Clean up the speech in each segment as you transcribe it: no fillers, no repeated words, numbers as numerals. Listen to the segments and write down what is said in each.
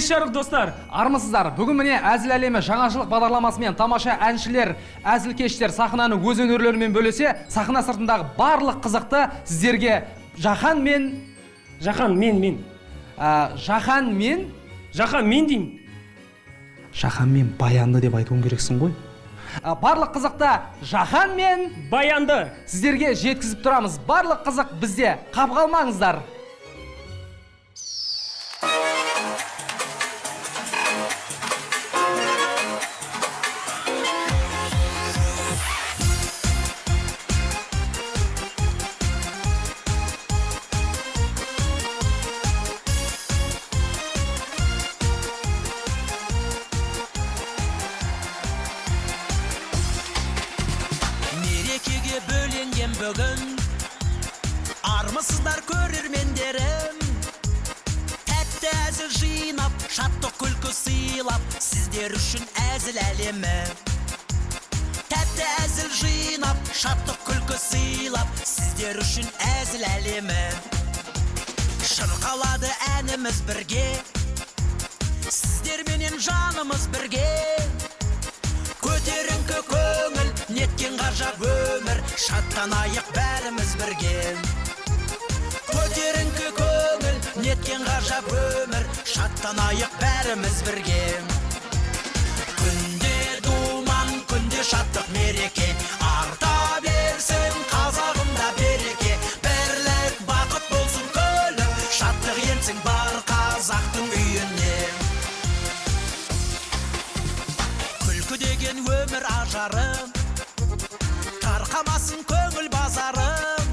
Кеш жарық достар. Армысыздар. Бүгін міне әзіл әлемі жаңашылық бағдарламасымен тамаша әншілер, әзілкештер сахнаның өз өнерлерімен бөлесе, сахна сыртындағы барлық қызықты сіздерге Жахан мен Баянды деп айтуың керексің ғой. Барлық қызықты Жахан мен Баянды сіздерге жеткізіп тұрамыз. Барлық қызық бізде. Қап қалмаңыздар. Мерекеге бөленген бүгін, армысыздар көрермендерім. Тәтті әзіл жинап, шаттық күлкі сыйлап, сіздер үшін әзіл әлемі. Тәтті әзіл жинап, шаттық күлкі сыйлап, сіздер үшін әзіл әлемі. Шырқалады әніміз бірге, сіздерменен жанымыз бірге. Көтеріңкі көңіл, неткен ғажап өмір, шаттанайық бәріміз бірге. Көтеріңкі көңіл, неткен ғажап өмір, шаттанайық бәріміз бірге. Күнде думан, күнде шаттық мереке, арта берсін қазағымда береке. Бірлік бақыт болсын көлік, шаттық енсін бар қазақтың үйіне. Күлкі деген өмір ажарым, тарқамасын көңіл базарым.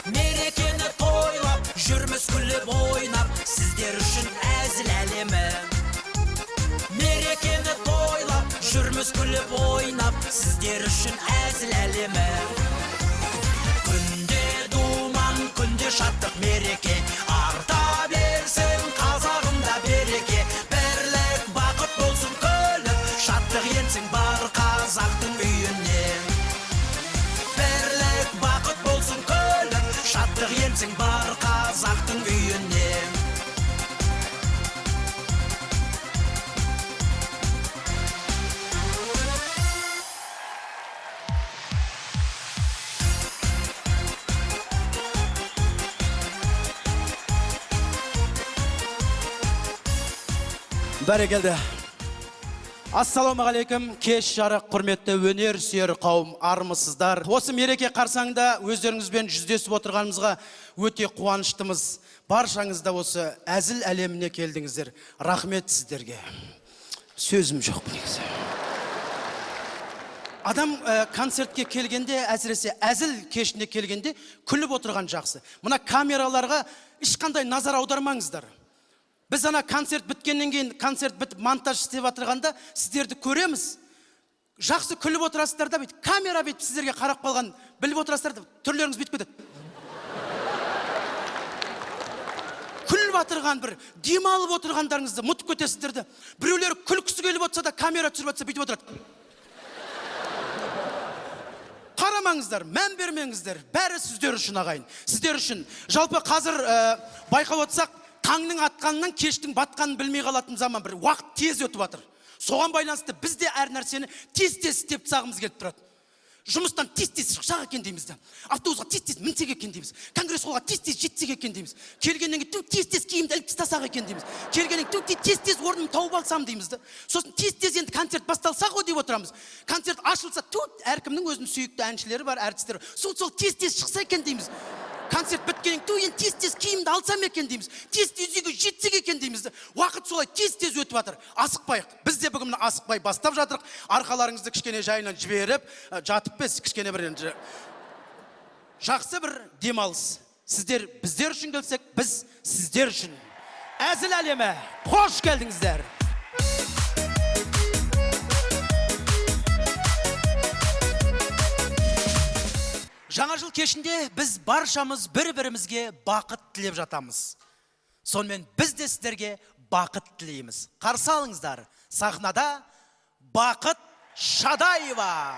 Мерекені тойлап, жүрміз күліп ойнап, сіздер үшін әзіл әлемі. Мерекені тойлап, жүрміз күліп ойнап, сіздер үшін әзіл әлемі. Күнде думан, күнде шаттық мереке, арта берсін қазағымда береке. Бірлік бақыт болсын көлік, шаттық енсін бар қазақтың үйіне. Бірлік бақыт болсын көлік, шаттық енсін бар қазақтың үйіне. Бәрекелді. Ассалаумағалейкум, кеш жарық құрметті өнер сүйер қауым, армысыздар. Осы мереке қарсаңда өздеріңізбен жүздесіп отырғанымызға өте қуаныштымыз. Баршаңызда осы әзіл әлеміне келдіңіздер. Рахмет сіздерге. Сөзім жоқ негізі. Адам концертке келгенде, әсіресе әзіл кешіне келгенде күліп отырған жақсы. Мына камераларға ешқандай назар аудармаңыздар. Біз ана концерт біткеннен кейін, концерт бітіп монтаж істеп отырғанда сіздерді көреміз. Жақсы күліп отырасыздар да, камера бүйтіп сіздерге қарап қалған, біліп отырасыздар да, түрлеріңіз бүйтіп кетеді. Күліп отырған бір, демалып отырғандарыңызды мұтып кетесіздер де. Біреулер күлкісі келіп отырса да, камера түсіріп отырса бүйтіп отырады. Қарамаңыздар, мән бермеңіздер, бәрі сіздер үшін ағайын. Сіздер үшін. Жалпы қазір байқап отырсақ, таңның атқанынан кештің батқанын білмей қалатын заман, бір уақыт тез өтіп жатыр. Соған байланысты біз де әр нәрсені тез-тез істеп тастағымыз келіп тұрады. Жұмыстан тез-тез шықсақ екен дейміз де. Автобусқа тез-тез мінсек екен дейміз. Конгресс холлға тез-тез жетсек екен дейміз. Келгеннен кейін тез-тез киімді іліп тастасақ екен дейміз. Келгеннен кейін тез-тез орнымды тауып алсам дейміз де. Сосын тез-тез енді концерт басталса ғой деп отырамыз. Концерт ашылса, әркімнің өзінің сүйікті әншілері бар, әртістері. Сол тез-тез шықса екен дейміз. Концерт біткеннен кейін тез-тез киімді алсам екен дейміз. Тез-тез үйге жетсек екен дейміз. Уақыт солай тез-тез өтіп жатыр. Асықпайық. Біз де бүгін асықпай бастап жатырық. Арқаларыңызды кішкене жайынан жіберіп, жатып без кішкене бір енді жақсы бір демалыс. Сіздер біздер үшін келсек, біз сіздер үшін. Әзіл әлемі, қош келдіңіздер. Жаңа жыл кешінде біз баршамыз бір-бірімізге бақыт тілеп жатамыз. Сонымен біз де сіздерге бақыт тілейміз. Қарсы алыңыздар. Сахнада Бақыт Шадаева.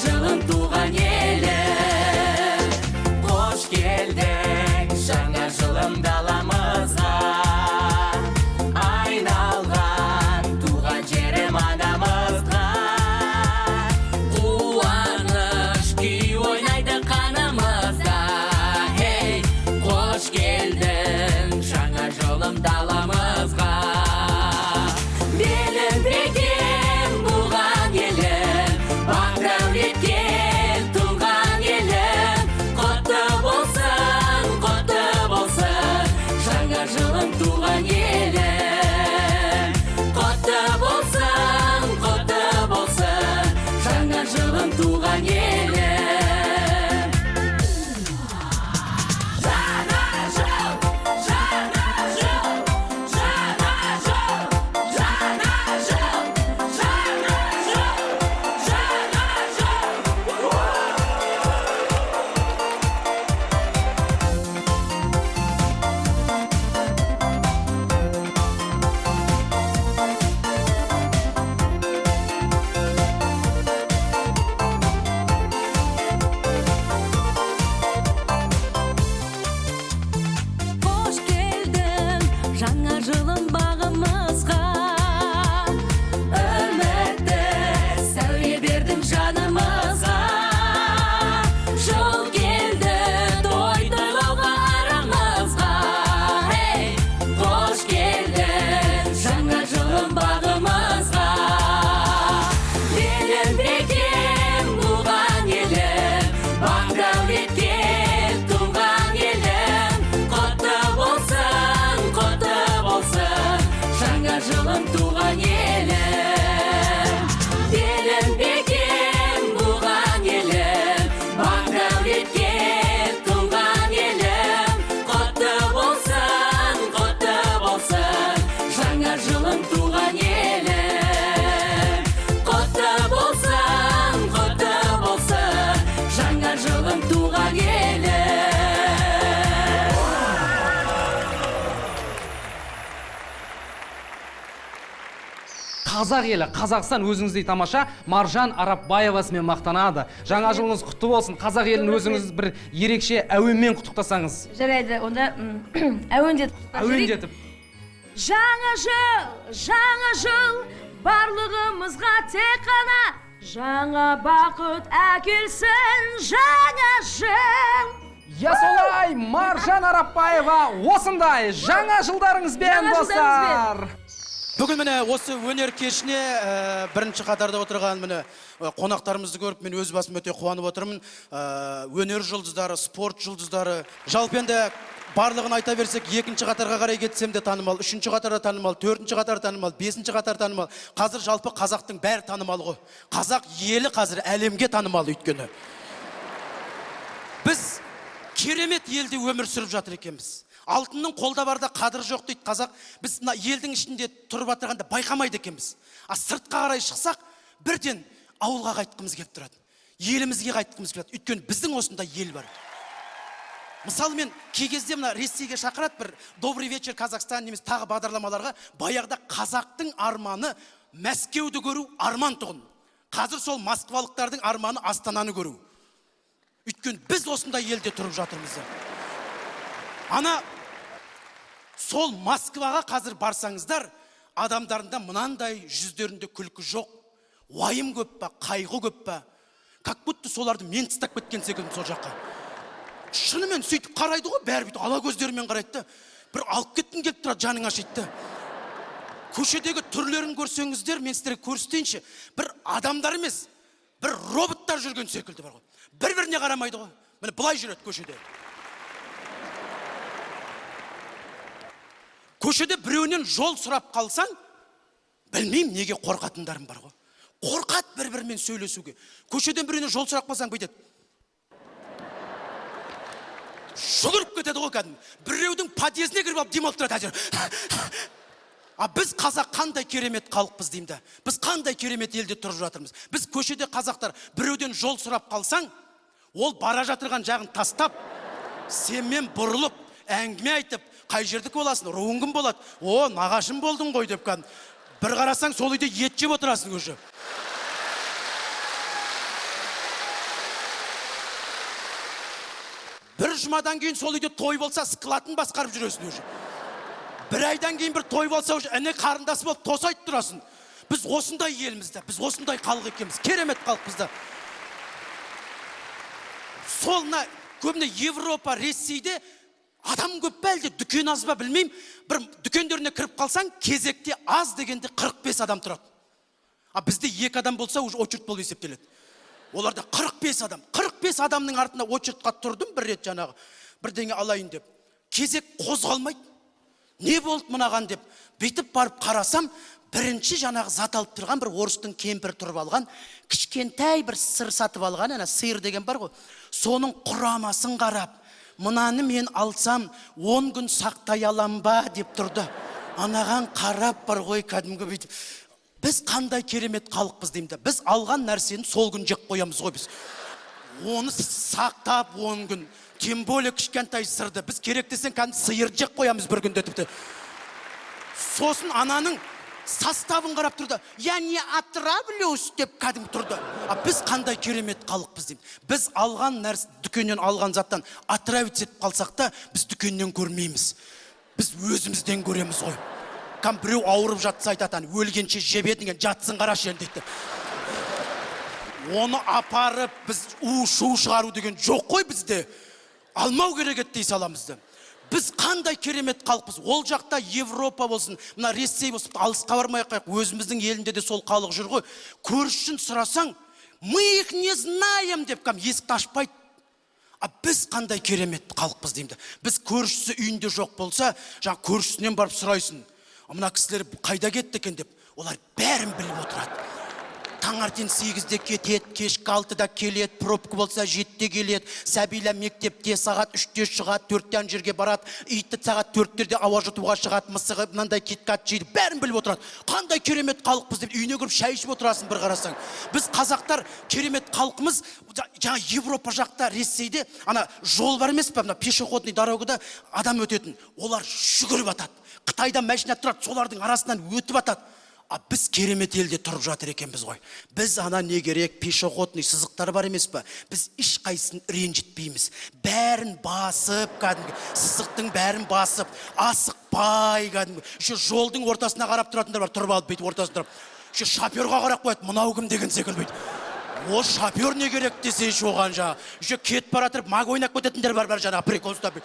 жылым туған елім, қош келдің жаңа жылым даламызға. Айналған туған жерім анамызға. Қуаныш күй ойнайды қанымызда. Хей, қош келдің жаңа жылым даламызға. Белім бекем буған елім, бақ дәулетке туған елім. Құтты болсын, жаңа жылым туған елім. Құтты болсын, жаңа жылым туған елім. Қош келдің жаңа жылым бағымызға. Үмітті сәуле бердің жанымызға. Жыл келді той тойлауға арамызға. Хей, қош келдің жаңа жылым бағымызға. Белім бекем буған елім, бақ дәулетке туған елім. Құтты болсын, жаңа жылым туған елім. Белім бекем буған елім, бақ дәулетке туған елім. Құтты болсын, жаңа жылым туған елім. Құтты болсын, жаңа жылым туған елім. Қазақ елі, Қазақстан өзіңіздей тамаша Маржан Арапбаевасымен мақтанады. Жаңа жылыңыз құтты болсын. Қазақ елін өзіңіз бір ерекше әуенмен құттықтасаңыз. Жарайды, онда Әуендетіп. Жаңа жыл, барлығымызға тек қана жаңа бақыт әкелсін жаңа жыл. Я солай, Маржан Арапбаева осындай жаңа жылдарыңызбен достар. Бүгін міне осы өнер кешіне бірінші қатарда отырған міне қонақтарымызды көріп мен өз басым өте қуанып отырмын. Өнер жұлдыздары, спорт жұлдыздары. Жалпы енді барлығын айта берсек, екінші қатарға қарай кетсем де танымал, үшінші қатарда танымал, төртінші қатар танымал, бесінші қатар танымал. Қазір жалпы қазақтың бәрі танымал ғой. Қазақ елі қазір әлемге танымал өйткені. Біз керемет елде өмір сүріп жатыр екенбіз. Алтынның қолда барда қадір жоқ дейді қазақ. Біз елдің ішінде тұрып жатырғанда байқамайды екенбіз. Сыртқа қарай шықсақ, бірден ауылға қайтқымыз келіп тұрады. Елімізге қайтқымыз келеді. Өйткені біздің осында ел бар. Мысалы мен кей кезде мына Ресейге шақырады бір «Добрый вечер, Казахстан» немесе тағы бағдарламаларға. Баяғыда қазақтың арманы Мәскеуді көру арман тұғын. Қазір сол москвалықтардың арманы Астананы көру. Өйткені біз осында елде тұрып жатырмыз. Ана сол Москваға қазір барсаңыздар, адамдарында мынандай жүздерінде күлкі жоқ, уайым көп па, қайғы көп па, как будто соларды мен тастап кеткен секілдім сол жаққа. Шынымен сөйтіп қарайды ғой, бәрі бүйтіп ала көздерімен қарайды. Бір алып кеткім келіп тұрады, жаның ашиды. Көшедегі түрлерін көрсеңіздер, мен сіздерге көрсетейінші, бір адамдар емес, бір роботтар жүрген секілді бар ғой. Бір-біріне қарамайды ғой. Міне бұлай жүреді көшеде. Көшеде біреуінен жол сұрап қалсаң, білмеймін неге қорқатындарым бар ғой. Қорқат бір-бірімен сөйлесуге. Көшеден біреуінен жол сұрап қалсаң бүйтеді. Шұлырып кетеді ғой кәдімгі. Біреудің подъезіне кіріп алып дем алып тұрады әжер. Біз қазақ қандай керемет халықпыз деймді. Біз қандай керемет елде тұрып жатырмыз. Біз көшеде қазақтар біреуден жол сұрап қалсаң, ол бара жатырған жағын тастап, сенмен бұрылып, әңгіме айтып, қай жердікі боласың, руың кім болады? О, нағашым болдың ғой деп кәдімгі. Бір қарасаң, сол үйде ет жеп отырасың уже. бір жұмадан кейін сол үйде той болса складын басқарып жүресің уже. Бір айдан кейін бір той болса уже іні қарындасы болып тосайтып тұрасың. Біз осындай елмізді, біз осындай халық екенбіз, керемет халықпызды. Солына көбіне Европа, Ресейде адам көп пе әлде, дүкен аз ба білмеймін. Бір дүкендеріне кіріп қалсаң, кезекте аз дегенде 45 адам тұрады. А бізде 2 адам болса, уже очередь болып есептеледі. Оларда 45 адам. 45 адамның артында очередьқа тұрдым бір рет жаңағы. Бірдеңе алайын деп. Кезек қозғалмайды. Не болды мынаған деп. Бүйтіп барып қарасам, бірінші жаңағы зат алып тұрған бір орыстың кемпір тұрып алған, кішкентай бір сыр сатып алған, ана сиыр деген бар ғой. Соның құрамасын қарап, мынаны мен алсам 10 күн сақтай алам ба деп тұрды. Анаған қарап бар ғой кәдімгі бүйтіп. Біз қандай керемет халықпыз деймді. Біз алған нәрсені сол күн жеп қоямыз ғой біз. Оны сақтап 10 күн. Тем более кішкентай сырды. Біз керек десең кәдімгі сиыр жеп қоямыз бір күнде тіпті. Сосын ананың составын қарап тұрды. Я не отравлюсь деп кәдімгі тұрды. Біз қандай керемет халықпыз деймін. Біз алған нәрсе, дүкеннен алған заттан отравить етіп қалсақ та, біз дүкеннен көрмейміз. Біз өзімізден көреміз ғой. Кәм біреу ауырып жатса айтатын, өлгенше жебедіңен жатсын қарашы енді дейді. Оны апарып біз шу шығару деген жоқ қой бізде. Алмау керек еді дей саламызды. Біз қандай керемет халықпыз. Ол жақта Европа болсын, мына Ресей болсын, алысқа бармай қайық. Өзіміздің елінде де сол халық жүр ғой. Көршін сұрасаң, мы их не знаем деп кәм есікті ашпайды. Біз қандай керемет халықпыз деймді. Біз көршісі үйінде жоқ болса, жаңа көршісінен барып сұрайсың. Мына кісілер қайда кетті екен деп. Олар бәрін біліп отырады. Таңертең 8-де кетеді, кешкі 6-да келеді, пробка болса 7-де келеді, сәбилер мектепте сағат 3-те шығады, 4-тен жерге барады, иті сағат 4-терде ауа жұтуға шығады, мысығы мынандай киткат жейді, бәрін біліп отырады. Қандай керемет халықпыз деп үйіне кіріп шай ішіп отырасың бір қарасаң. Біз қазақтар керемет халқымыз, жаңа Европа жақта, Ресейде ана жол бар емес пе, мына пешеходный дорогада адам өтетін. Олар жүгіріп атады. Қытайда машина тұрады, солардың арасынан өтіп атады. Біз керемет елде тұрып жатыр екенбіз ғой. Біз ана не керек, пешеходный сызықтар бар емес пе? Біз ешқайсысын ренжітпейміз. Бәрін басып, кәдімгі сызықтың бәрін басып, асықпай кәдімгі. Еще жолдың ортасына қарап тұратындар бар, тұрып алып бүйтіп ортасына тұрып. Еще шоферға қарап қояды, мынау кім деген секілді бүйтіп. О, шофер не керек десе оған жаңа. Еще кетіп бара тұрып, маг ойнап кететіндер бар жаңа прикол ұстап.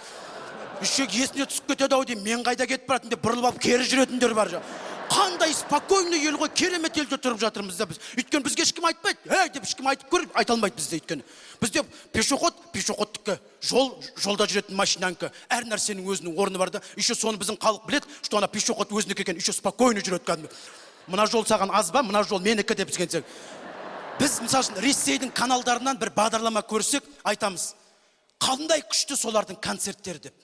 Еще есіне түсіп кетеді ау деймін, мен қайда кетіп баратын деп бұрылып алып кері жүретіндер бар жаңа. Қандай спокойный ел ғой, керемет елде тұрып жатырмыз да біз. Өйткені бізге ешкім айтпайды. Деп ешкім айтып көріп, айта алмайды бізде өйткені. Бізде пешеходтікі, жолда жүретін машинанікі, әр нәрсенің өзінің орны бар да. Еще соны біздің халық біледі, что ана пешеход өзінікі екен, еще спокойный жүреді кәдімгі. Мына жол саған аз ба, мына жол менікі деп бізгенсек. Біз мысалы үшін Ресейдің каналдарынан бір бағдарлама көрсек, айтамыз. Қандай күшті солардың концерттері деп.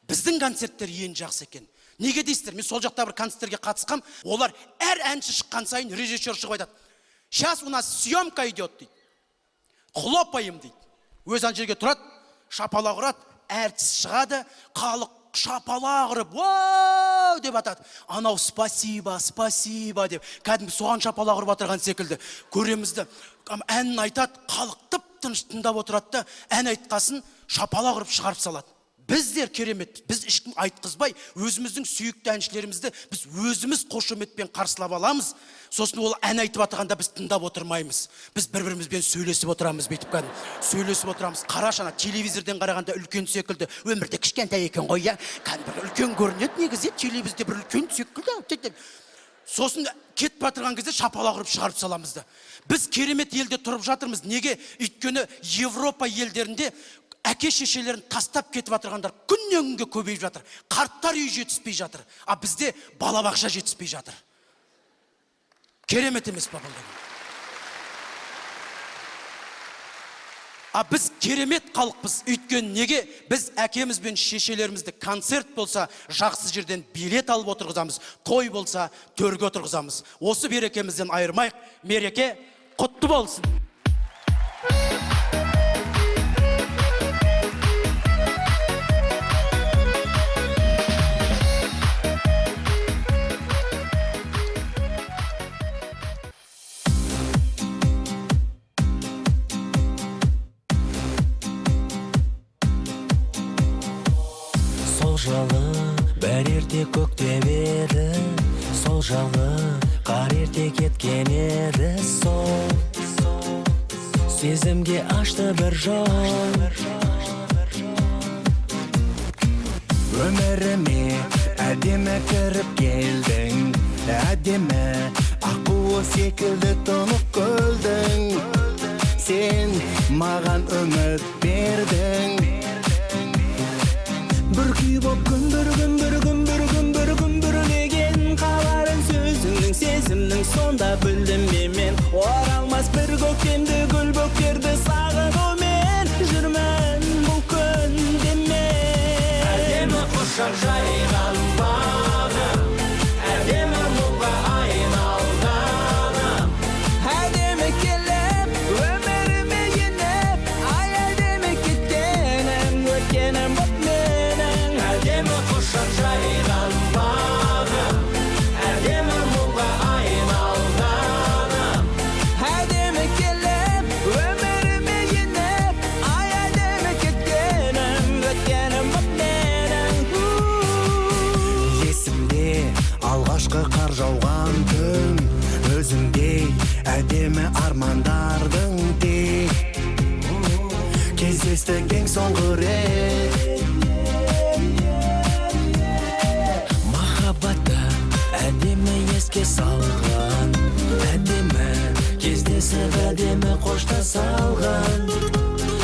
Біздің концерттер ең жақсы екен. Неге дейсіздер? Мен сол жақта бір концерттерге қатысқам, олар әр әнші шыққан сайын режиссер шығып айтады. Сейчас у нас съемка идет дейді. Хлопаем дейді. Өз ана жерге тұрады, шапалақ ұрады, әртіс шығады, халық шапалақ ұрып, «Вау!» деп атады. Анау спасибо, спасибо деп. Кәдімгі соған шапалақ ұрып отырған секілді. Көремізді. Әнін айтады, халық тып-тыныш тыңдап отырады да, ән айтқасын шапалақ ұрып шығарып салады. Біздер керемет, біз ешкім айтқызбай, өзіміздің сүйікті әншілерімізді біз өзіміз қошеметпен қарсылап аламыз. Сосын ол ән айтып атағанда біз тыңдап отырмаймыз. Біз бір-бірімізбен сөйлесіп отырамыз, бүйтіп кәдім. Сөйлесіп отырамыз. Қараш ана телевизорден қарағанда үлкен секілді, өмірде кішкентай екен ғой, кәдімгі үлкен көрінеді, негізі телевизорде бір үлкен секілді. Сосын кетіп батырған кезде шапалақ ұрып шығарып саламыз да. Біз керемет елде тұрып жатырмыз. Неге? Өйткені Европа елдерінде әке шешелерін тастап кетіп жатырғандар күннен күнге көбейіп жатыр. Қарттар үй жетіспей жатыр. Бізде балабақша жетіспей жатыр. Керемет емес па бұл? Біз керемет халықпыз. Өйткені неге? Біз әкеміз бен шешелерімізді концерт болса, жақсы жерден билет алып отырғызамыз. Той болса, төрге отырғызамыз. Осы берекемізден айырмайық. Мереке құтты болсын. жылы бір ерте көктем еді, сол жағы қар ерте кеткен еді. Сол сезімге ашты бір жол, өміріме әдемі кіріп келдің, әдемі аққуы секілді тұнық көлдің. Сен маған үміт бердің, бір күй боп күмбірлеген қаларын сөзіңнің, сезімнің сонда білдім мен. Оралмас бір көктемді гүл бөктерді сағынумен жүрмін бұл күнде мен. Әдемі құшақ жайған бағым, әдемі мұңға айналғаным, әдемі келіп өміріме еніп, ай әдемі кеткенім, өткенім боп менің. Әдемі құшақ жайған бағым, әдемі мұңға айналғаным, әдемі келіп өміріме еніп, ай әдемі кеткенім, өткенім боп менің. Есімде алғашқы қар жауған күн, өзіңдей әдемі армандардың тек кездестік ең соңғы рет. Махаббатты әдемі еске салған, әдемі кездесіп әдемі қоштаса алған.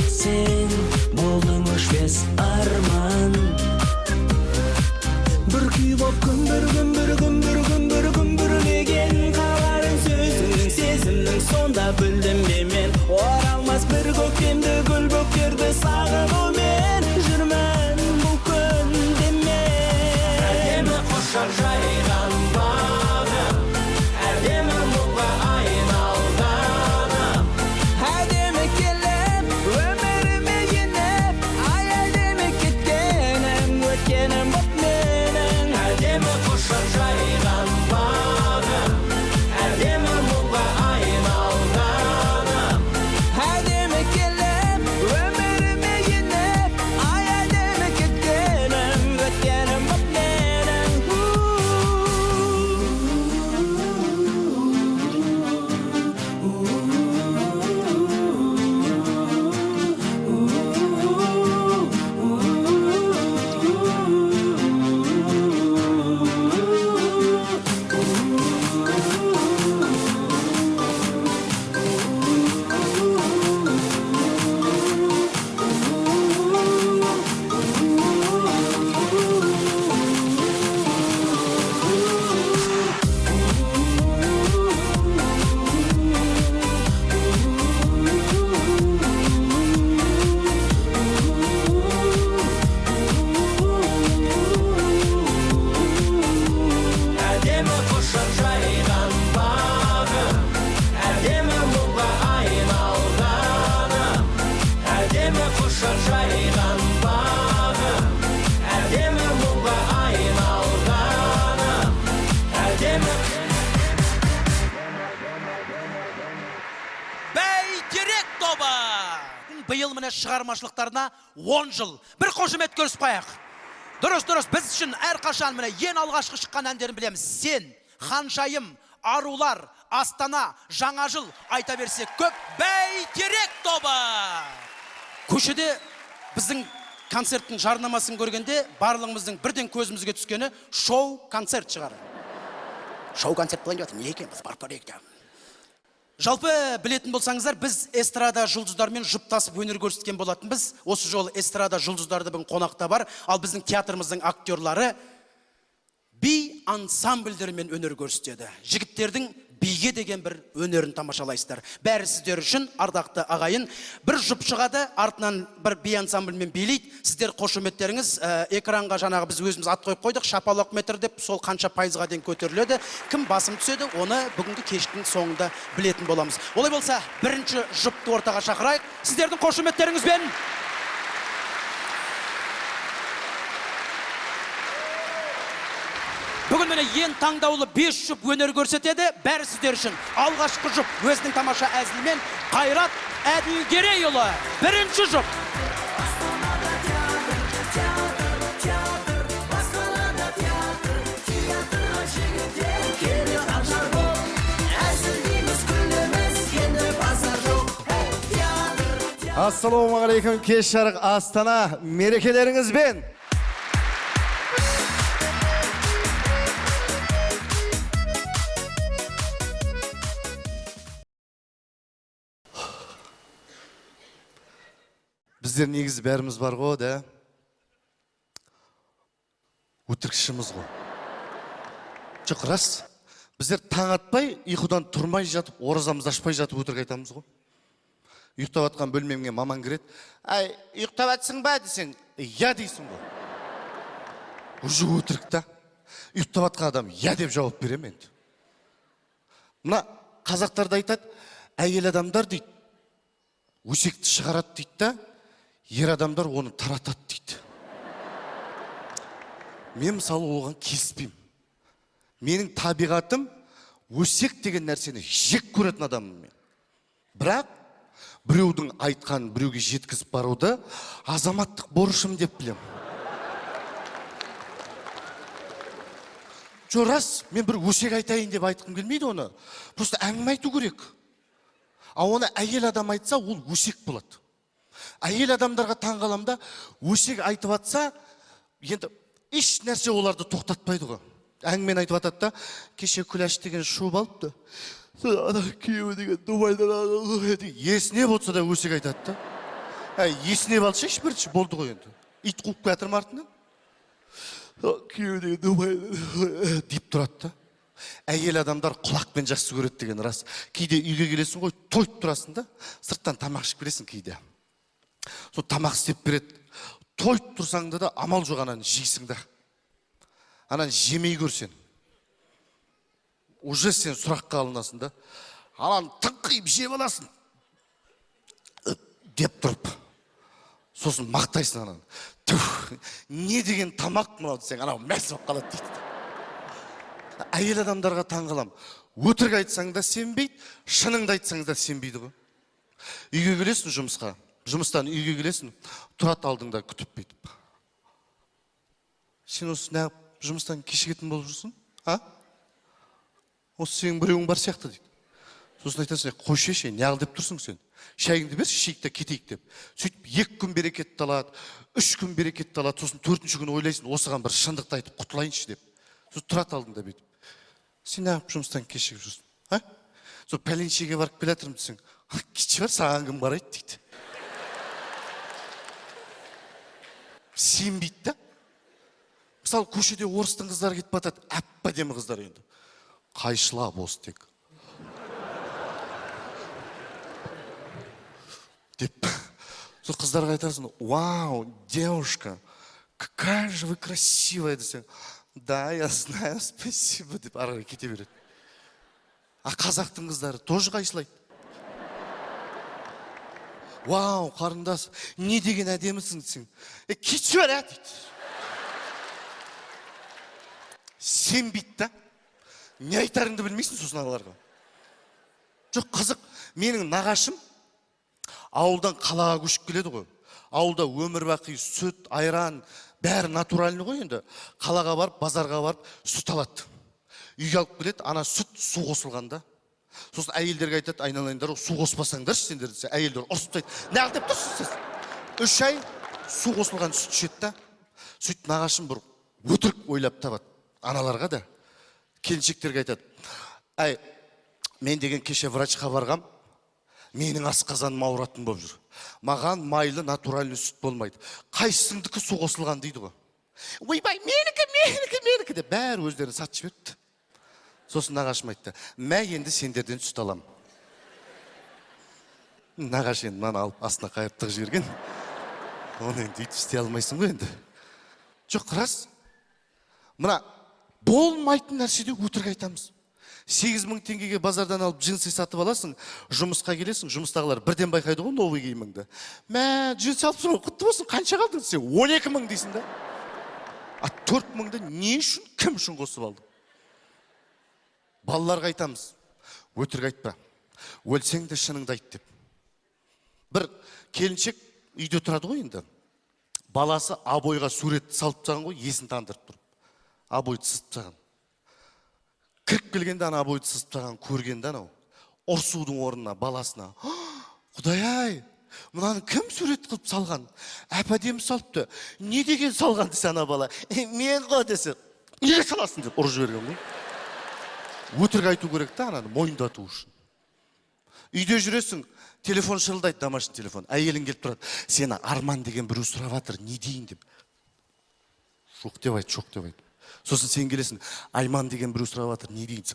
Сен болдың өшпес арман, бір күй боп күмбірлеген қаларын сөзіңнің, сезімнің сонда білдім мен. Оралмас бір көктемді гүл бөктерді сағынумен жүрмін бұл күнде мен. Әдемі құшақ жайған бағым, әдемі мұңға айналғаным, әдемі келіп өміріме еніп, ай әдемі кеткенім, өткенім боп менің. Әдемі құшақ жайған бағым, әдемі мұңға айналғаным, әдемі келіп өміріме еніп, ай әдемі кеткенім, өткенім боп менің. Әдемі құшақ жайған бағым, әдемі мұңға айналғаным, әдемі құшақ жайған бағым, әдемі мұңға айналғаным, әдемі. Бәйтерек тобы! Биыл міне шығармашылықтарына 10 жыл. Бір қошемет көрсіп қояқ. Дұрыс, біз үшін әрқашан міне ең алғашқы шыққан әндерін білеміз. Сен, Ханшайым, Арулар, Астана, Жаңа жыл айта берсек көп. Бәйтерек тобы! Көшеде біздің концерттің жарнамасын көргенде барлығымыздың бірден көзімізге түскені шоу-концерт шығар. Шоу-концерт болайын деп не екен, біз барып көрейік. Жалпы білетін болсаңыздар, біз эстрада жұлдыздармен жұптасып өнер көрсеткен болатынбыз. Осы жолы эстрада жұлдыздарды бүгін қонақта бар, ал біздің театрымыздың актерлары би ансамбльдермен өнер көрсетеді. Жігіттердің биге деген бір өнерін тамашалайсыздар. Бәрі сіздер үшін, ардақты ағайын, бір жұп шығады, артынан бір би ансамбльмен билейді. Сіздер қошеметтеріңіз экранға жаңағы біз өзіміз ат қойып қойдық, шапалақ метр деп, сол қанша пайызға дейін көтеріледі. Кім басым түседі, оны бүгінгі кештің соңында білетін боламыз. Олай болса, бірінші жұпты ортаға шақырайық. Сіздердің қошеметтеріңізбен. Бүгін міне ең таңдаулы 5 жұп өнер көрсетеді. Бәрі сіздер үшін. Алғашқы жұп өзінің тамаша әзілмен Қайрат Әділгерейұлы. Бірінші жұп. Ассалаумағалейкум, кеш жарық Астана мерекелеріңізбен. Біздер негізі бәріміз бар ғой, да? Өтірікшіміз ғой. Жоқ, рас. Біздер таң атпай, ұйқыдан тұрмай жатып, оразамыз ашпай жатып өтірік айтамыз ғой. Ұйықтап атқан бөлмемге маман кіреді. Ай, ұйықтап атсың ба десең, я дейсің ғой. Уже өтірік та. Ұйықтап атқан адам я деп жауап берем енді. Мына қазақтарда айтады, әйел адамдар дейді, өсекті шығарады дейді да, ер адамдар оны таратады дейді. Мен мысалы оған келіспеймін. Менің табиғатым өсек деген нәрсені жек көретін адаммын мен. Бірақ біреудің айтқанын біреуге жеткізіп баруды азаматтық борышым деп білем. Жо, рас, мен бір өсек айтайын деп айтқым келмейді оны. Просто әңгіме айту керек. А оны әйел адам айтса, ол өсек болады. Әйел адамдарға таңғаламда өсек айтып атса, енді еш нәрсе оларды тоқтатпайды ғой. Әңгімен айтып атады да, кеше Күләш деген шуып алыпты. Ана күйеуі деген Дубайдан есіне болса да өсек айтады да. Есіне балшайшы бірінші болды ғой енді. Ит қуып кетір артынан. Күйеуі деген Дубайдан деп тұрады да. Әйел адамдар құлақпен жақсы көреді деген рас. Кейде үйге келесің ғой, тойып тұрасың да, сырттан тамақ ішіп келесің кейде. Сол тамақ істеп береді. Тойып тұрсаңда да амал жоқ ананы жейсің да. Ананы жемей көрсен. Уже сен сұраққа алынасың да. Ананы тыңқиып жеп аласың. Деп тұрып. Сосын мақтайсың ананы. Не деген тамақ мынау десең, анау мәз болып қалады дейді. Әйел адамдарға таңғалам. Өтірік айтсаң да сенбейді, шыныңды айтсаң да сенбейді ғой. Үйге келесің жұмысқа. Жұмыстан үйге келесің, тұрат алдыңда күтіп бейтіп. Сен осы неғып жұмыстан кешігетін болып жүрсің? Осы сенің біреуің бар сияқты дейді. Сосын айтасың, қойшы, неғыл деп тұрсың сен? Шайыңды берші, ішейік та кетейік деп. Сөйтіп 2 күн берекетті алады, 3 күн берекетті алады, сосын 4-ші күн ойлайсың, осыған бір шындықты айтып құтылайыншы деп. Сосын тұрат алдыңда бейтіп. Сен неғып жұмыстан кешігіп жүрсің? Сол пәленшеге барып келатырмын десең, кетші бар, саған кім қарайды дейді. Сенбейді да. Мысалы, көшеде орыстың қыздары кетіп батады, әп-әдемі қыздар енді. Қайшылап осы тек. Деп. Сол қыздарға айтасың, вау, девушка, какая же вы красивая десең. Да, я знаю, спасибо деп арғы кете береді. А қазақтың қыздары тоже қайшылайды. Вау, қарындас, не деген әдемісің десең. Кетші бар, дейді. Сенбейді да. Не айтарыңды білмейсің сосын аналарға. Жоқ, қызық, менің нағашым ауылдан қалаға көшіп келеді ғой. Ауылда өмір бақи сүт, айран, бәрі натуральный ғой енді. Қалаға барып, базарға барып, сүт алады. Үйге алып келеді, ана сүт су қосылғанда. Сосын әйелдерге айтады, айналайындар, су қоспасаңдаршы сендер десе, әйелдер ұрсып тайды. Неғыл деп тұрсыз сіз? 3 ай су қосылған сүт ішеді да. Сөйтіп нағашым бір өтірік ойлап табады. Аналарға да. Келіншектерге айтады. Әй, мен деген кеше врачқа барғам, менің асқазаным ауыратын болып жүр. Маған майлы натуральный сүт болмайды. Қайсыңдікі су қосылған дейді ғой. Ойбай, менікі деп бәрі өздерін сатып жіберді. Сосын нағашым айтты, мә енді сендерден сүт алам. Нағаш енді маны алып астына қайырып тығып жіберген. Оны енді үйтіп істей алмайсың ғой енді. Жоқ, рас. Мына болмайтын нәрседе өтірік айтамыз. 8.000 теңгеге базардан алып джинсы сатып аласың, жұмысқа келесің, жұмыстағылар бірден байқайды ғой новый киіміңді. Мә, джинсы алып тұрмын, құтты болсын, қанша қалдың? Сен 12.000 дейсің да. А 4.000-ды не үшін, кім үшін қосып алдың? Балаларға айтамыз, өтірік айтпа, өлсең де шыныңды айт деп. Бір келіншек үйде тұрады ғой енді. Баласы обойға сурет салып тастаған ғой, есін тандырып тұрып. Обойды сызып тастаған. Кіріп келгенде ана обойды сызып тастаған көргенде анау ұрсудың орнына баласына, Құдай-ай, мынаны кім сурет қылып салған? Әп-әдемі салыпты. Не деген салған десе ана бала? Мен ғой десе, неге саласың деп ұрып жіберген ғой. Өтірік айту керек та ананы мойындату үшін. Үйде жүресің, телефон шырылдайды, домашний телефон. Әйелің келіп тұрады. Сені Арман деген біреу сұрап жатыр, не дейін деп. Жоқ деп айт, жоқ деп айт. Сосын сен келесің, Айман деген біреу сұрап жатыр, не дейін?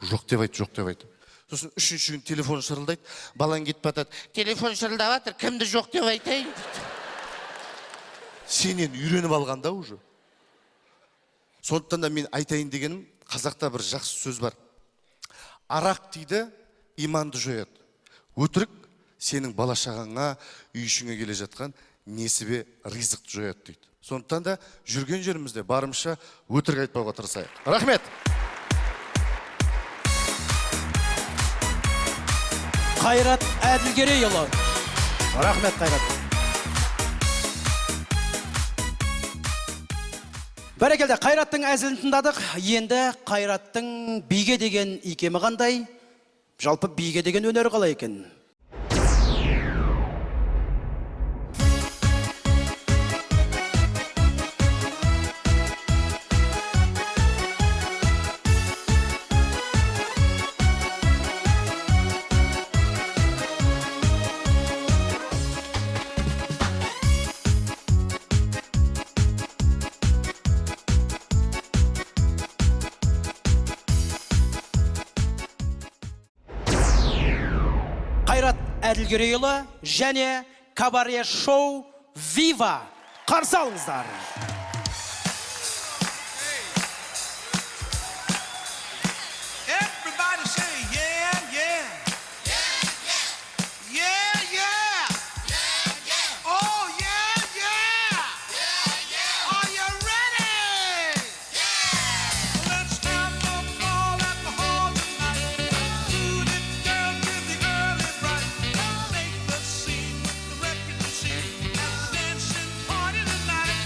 Жоқ деп айт, жоқ деп айт. Сосын үшінші күн телефон шырылдайды, балаң кетіп батады. Телефон шырылдап жатыр, кімді жоқ деп айтайын дейді. Сенен үйреніп алғанда уже. Сондықтан да мен айтайын дегенім, қазақта бір жақсы сөз бар. Арақ дейді, иманды жояды. Өтірік сенің бала-шағаңа, үй-ішіңе келе жатқан несібе ризықты жояды дейді. Сондықтан да жүрген жерімізде барымызша өтірік айтпауға тырысайық. Рахмет. Қайрат Әділгерейұлы. Рахмет, Қайрат. Бәрекелді, Қайраттың әзілін тыңдадық. Енді Қайраттың биге деген икемі қандай? Жалпы биге деген өнері қалай екен? Қайрат Әділгерейұлы және кабаре шоу Viva. Қарсы алыңыздар. Everybody say yeah, yeah. Yeah, yeah. Oh, yeah, yeah. Are you ready? Let's have a ball at the hall tonight. Do the girl with the early bright. Make the scene with the record machine. Have a dancing party tonight.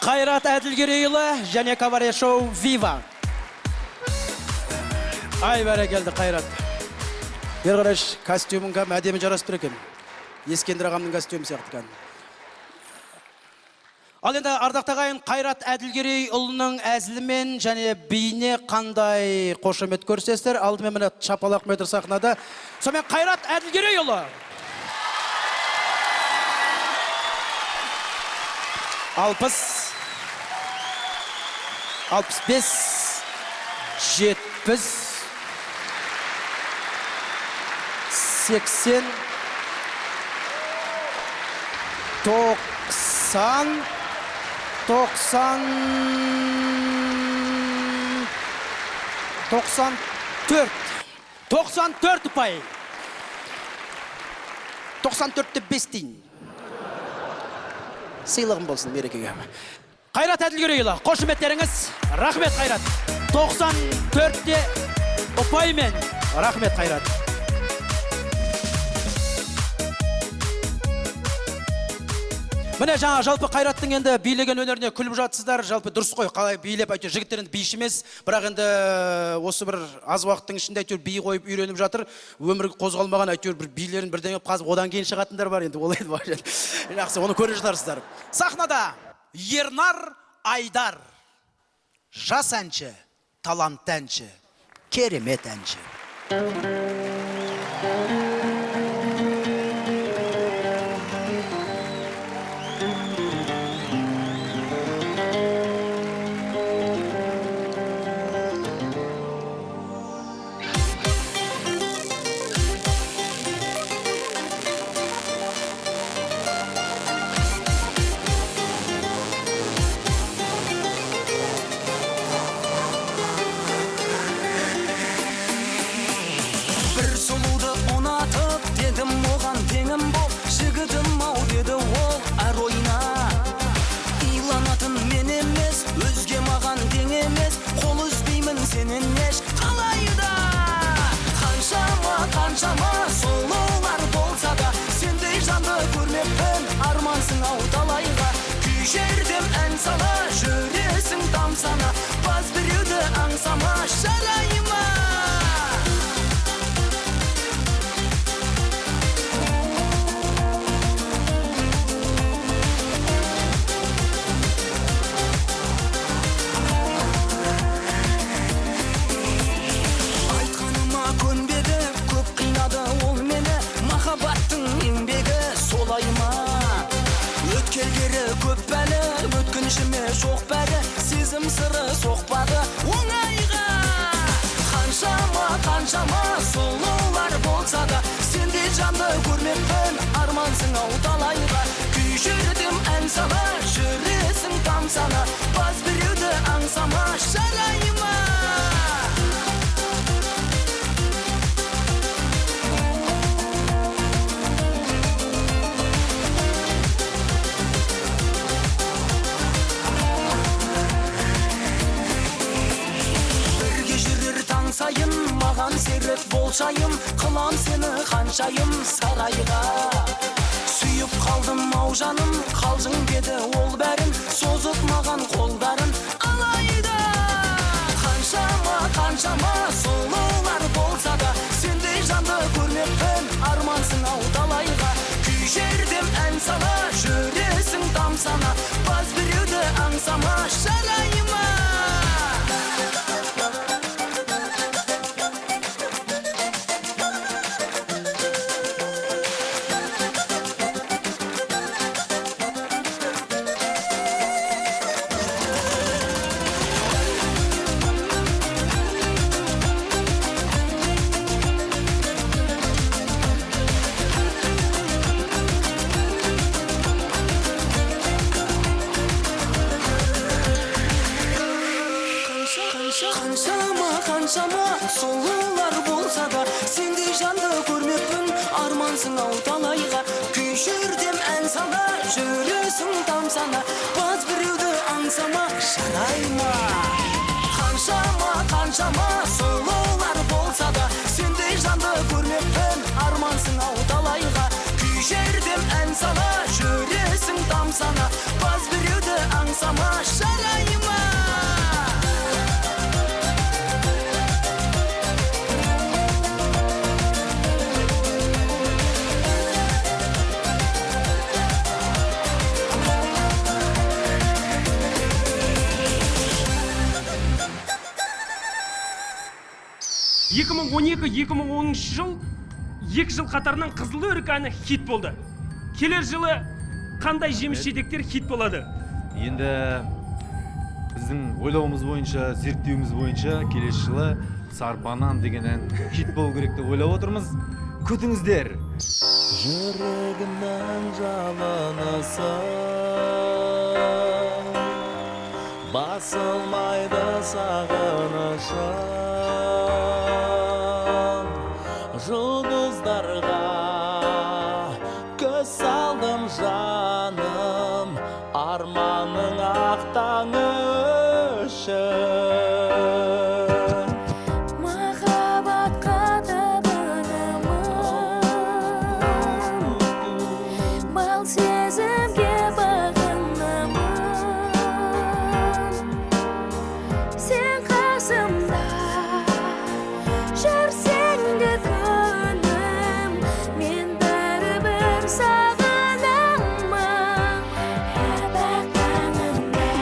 Қайрат Әділгерейұлы және кабаре шоу Вива. Ай, бәрекелді Қайрат. Бер қараш, костюмың кәм әдемі жарасып тұр екен. Ескендір ағамның костюмы сияқты кән. Ал енді ардақты ағайын, Қайрат Әділгерейұлының әзілімен және бейне қандай қошемет көрсетсіздер. Алдымен міне шапалақ метр сахнада. Сонымен Қайрат Әділгерейұлы. 60, 65, 70, 80, 90, 94 ұпай. 94-те 5 дейін. Сыйлығым болсын мерекеге. Қайрат Әділгерейұлы, қошеметтеріңіз. Рахмет Қайрат. 94-те ұпаймен. Рахмет Қайрат. Міне жаңа жалпы Қайраттың енді билеген өнеріне күліп жатсыздар. Жалпы дұрыс қой, қалай билеп әйтеуір жігіттерін биші емес, бірақ енді осы бір аз уақыттың ішінде әйтеуір би қойып үйреніп жатыр. Өмірге қозғалмаған әйтеуір бір билерін бірдеңе қазып, одан кейін шығатындар бар енді. Ол енді жақсы, оны көре жатарсыздар. Сахнада Ернар Айдар. Жас әнші, талантты әнші, керемет әнші. Қаншама сұлулар болса да, сендей жанды көрмеппін, армансың ау талайға. Күй жердем ән сала, жүресің тамсана, баз біреуді аңсама, жарайма. Жоқ бәрі, сезім сыры соқпады оңайға. Қаншама сұлулар болса да, сендей жанды көрмеппін, армансың ау талайға. Күй жердем ән сала, жүресің тамсана, баз біреуді аңсама, жарайма. Сайын маған серік болшайым, қылам сені қаншайым сарайға. Сүйіп қалдым ау жаным, қалжың деді ол бәрін, созып маған қолдарын алайда. Қаншама сұлулар болса да, сендей жанды көрмеппін, армансың ау талайға. Күй жердем ән сала, жүресің тамсана, баз біреуді аңсама, жарайма. Қаншама сұлулар болса да, сендей жанды көрмеппін, армансың ау талайға. Күй жердем ән сала, жүресің тамсана, баз біреуді аңсама, жарайма. Қаншама сұлулар болса да, сендей жанды көрмеппін, армансың ау талайға. Күй жердем ән сала, жүресің тамсана, баз біреуді аңсама, жарайма. Екі мың 12-2010 жыл 2 жыл қатарынан Қызыл Өрік әні хит болды. Келер жылы қандай жеміс жидектер хит болады? Енді біздің ойлауымыз бойынша, зерттеуіміз бойынша келесі жылы Сарбанан деген ән хит болу керек деп ойлап отырмыз. Күтіңіздер. Жүрегімнің жалынысы басылмайды сағынышым, жұлдыздарға көз салдым жаным, арманың ақ таңы үшін. Махаббатқа табынамын, бал сезімге бағынамын. Сен қасымда жүрсең де күнім, мен бәрібір сағынамын. Әппақ таңымдай,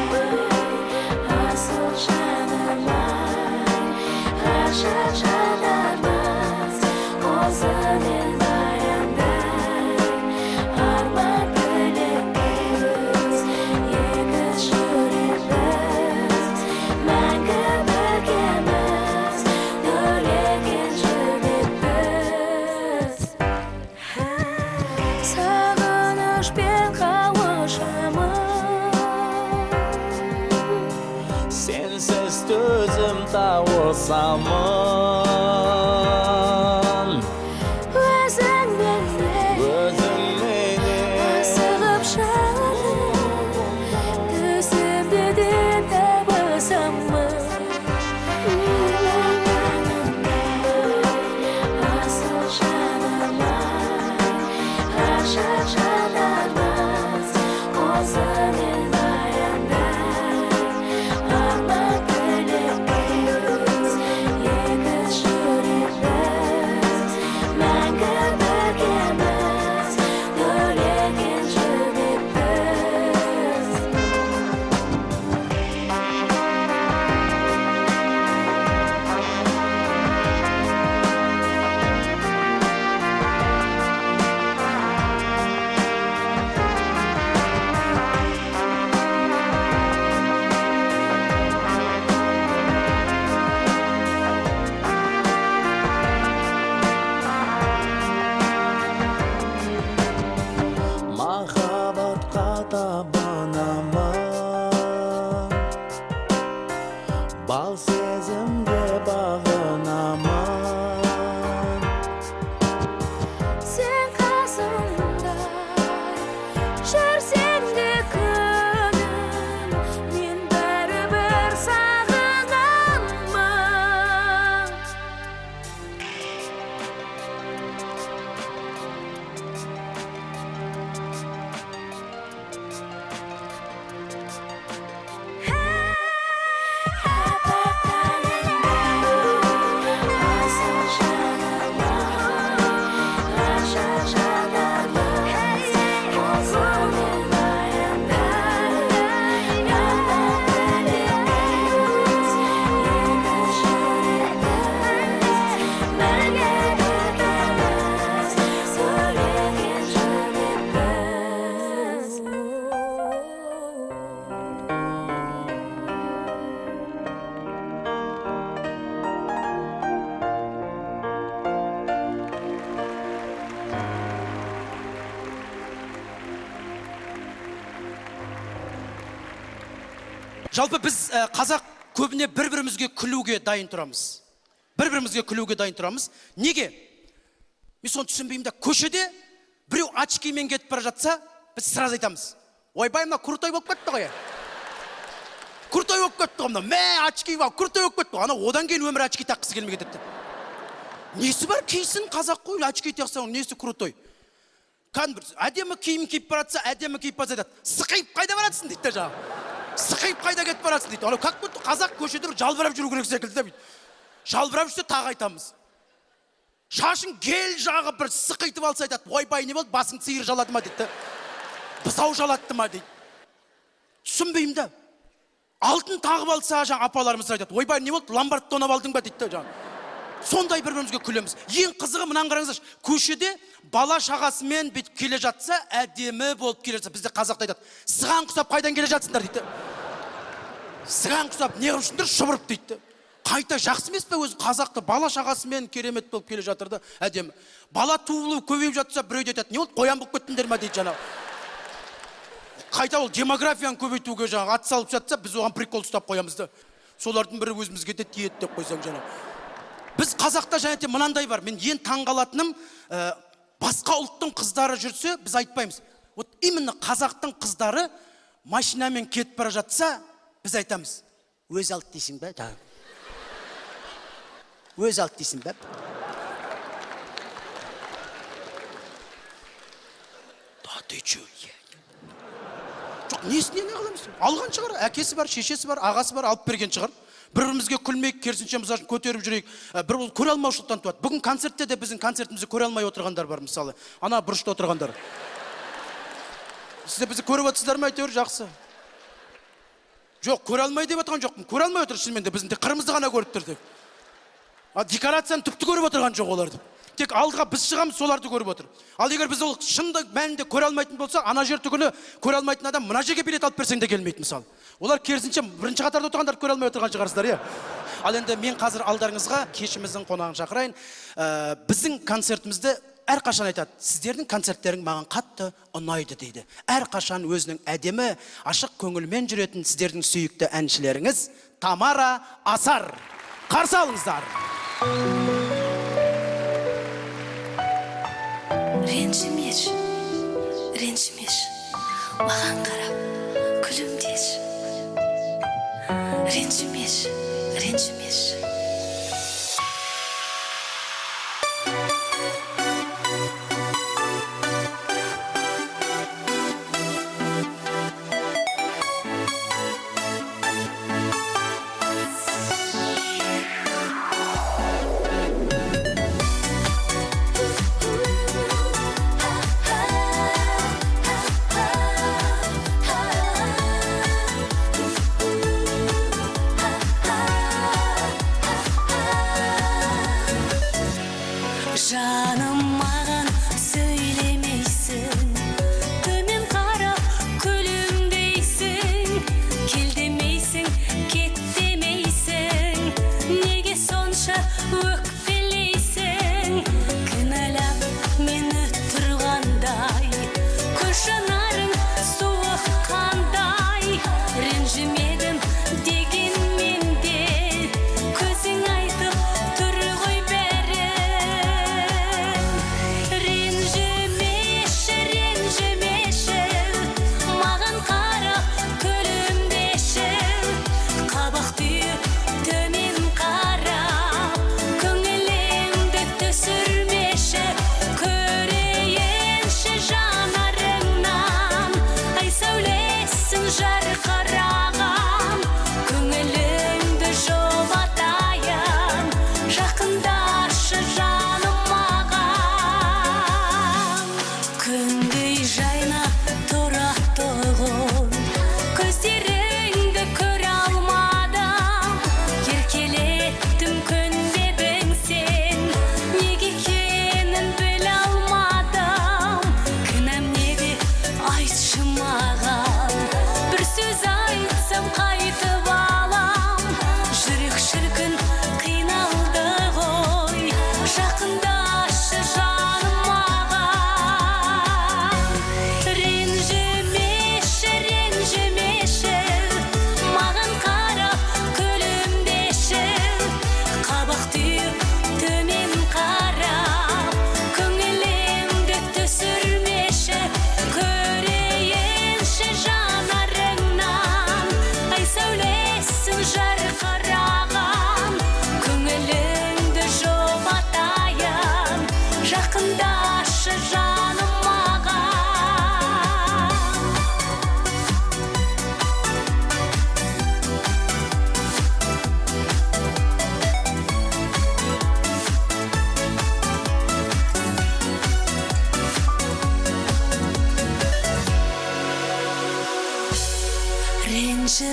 асыл жаным-ай, ғашық жанармыз, осымен баяндай. Арман тілекпіз, егіз жүрекпіз, мәңгі біргеміз, төлеген жүрекпіз. Сағынышпен қауышамын, Сенсіз төзім тауысамын. өзіңменен асығып жаным, төсімді де табысамын. Асыл жаным-ай, ғашық жанармыз, осымен баяндай. Арман тілекпіз, егіз жүрекпіз, мәңгі біргеміз, төлеген жүрекпіз. Махаббатқа табынамын, бал сезімге бағынамын. Сен қасымда жүрсең де күнім, мен бәрібір сағынамын. Әппақ таңымдай, асыл жаным-ай, ғашық жанармыз, осымен баяндай. Арман тілекпіз, егіз жүрекпіз, мәңгі біргеміз, төлеген жүрекпіз. Жалпы біз қазақ көбіне бір-бірімізге күлуге дайын тұрамыз. Бір-бірімізге күлуге дайын тұрамыз. Неге? Мен соны түсінбеймін да, көшеде біреу очкимен кетіп бара жатса, біз сразу айтамыз. Ойбай, мына крутой болып кетті ғой. Крутой болып кетті ғой, мә очки бар, крутой болып кетті ғой. Ана одан кейін өмір очки таққысы келмей кетеді. Несі бар, кисін қазақ қой, очки тақсаң, несі крутой? Әдемі киім киіп баратса, әдемі киіп баратса айтады. Сықиып қайда баратсың дейді жаңа. сықиып қайда кетіп барасың дейді. Ана как будто қазақ көшеде жалбырап жүру керек секілді да. Жалбырап жүрсе тағы айтамыз. Шашың гел жағы бір сықитып алса айтады, ойбай не болды, басың сиыр жалады ма дейді. Бұзау жалатты ма дейді. Түсінбеймін да. Алтын тағып алса жаңа апаларымыз айтады, ойбай не болды, ломбард тонап алдың ба дейді жаңа. Сондай бір-бірімізге күлеміз. Ең қызығы мынаны қараңыздаршы, көшеде бала шағасымен бүйтіп келе жатса, әдемі болып келе жатса, бізде қазақта айтады, сыған құсап қайдан келе жатсыңдар дейді. Сыған құсап не қылып шұбырып дейді. Қайта жақсы емес пе өзі қазақта бала шағасымен керемет болып келе жатыр да, әдемі. Бала туылу көбейіп жатса, біреу де айтады, не болды, қоян болып кеттіңдер ме дейді жаңа. Қайта ол демографияны көбейтуге жаңа ат салып жатса, біз оған прикол ұстап қоямыз да. Солардың бірі өзімізге де тиеді деп қойсаң жаңа. Біз қазақта және де мынандай бар. Мен ең таңғалатыным, басқа ұлттың қыздары жүрсе, біз айтпаймыз. Вот именно қазақтың қыздары машинамен кетіп бара жатса, біз айтамыз. Өз алды дейсің бе? Өз алды дейсің бе? Да ты чё? Жоқ, несіне не қыламыз? Алған шығар, әкесі бар, шешесі бар, ағасы бар, алып берген шығар. Бір-бірімізге күлмейік, керісінше мысалы көтеріп жүрейік. Бір ол көре алмаушылықтан туады. Бүгін концертте де біздің концертімізді көре алмай отырғандар бар, мысалы. Ана бұрышта отырғандар. Сіздер бізді көріп отырсыздар ма әйтеуір жақсы? Жоқ, көре алмай деп отырған жоқпын. Көре алмай отыр шынымен де, біздің тек қырмызы ғана көріп тұрдық. Декорацияны түпті көріп отырған жоқ оларды. Тек алдыға біз шығамыз, соларды көріп отыр. Ал егер біз ол шындық мәнінде көре алмайтын болса, ана жер түгілі көре алмайтын адам мына жерге билет алып берсең де келмейді мысалы. Олар керісінше бірінші қатарда отырғандар көре алмай отырған шығарсыздар, иә. Ал енді мен қазір алдарыңызға кешіміздің қонағын шақырайын. Біздің концертімізді әрқашан айтады, сіздердің концерттерің маған қатты ұнайды дейді. Әрқашан өзінің әдемі, ашық көңілмен жүретін сіздердің сүйікті әншілеріңіз Тамара Асар. Қарсы алыңыздар. Ренжімеші, маған қарап күлімдеші. Ренжімеші. Жаным маған сөйлемейсің, төмен қарап күлімдейсің, кел демейсің, кет демейсің, неге сонша өкпелейсің, кінәлап мені тұрғандай, көз жанарың суық қандай, ренжімедім дегенмен де, көзің айтып тұр ғой бәрі. Маған қарап күлімдеші, қабақ түйіп төмен қарап, көңілімді түсірмеші, көрейінші жанарыңнан, ай сәулесін жарқыраған, көңіліңді жұбатайын, жақындашы жаным маған. Күндей жайна тұрақтығын, көздеріңді көре алмадым, еркелеттім көнбедің сен, неге екенін біле алмадым, кінәм неде айтшы маған, бір сөз айтсам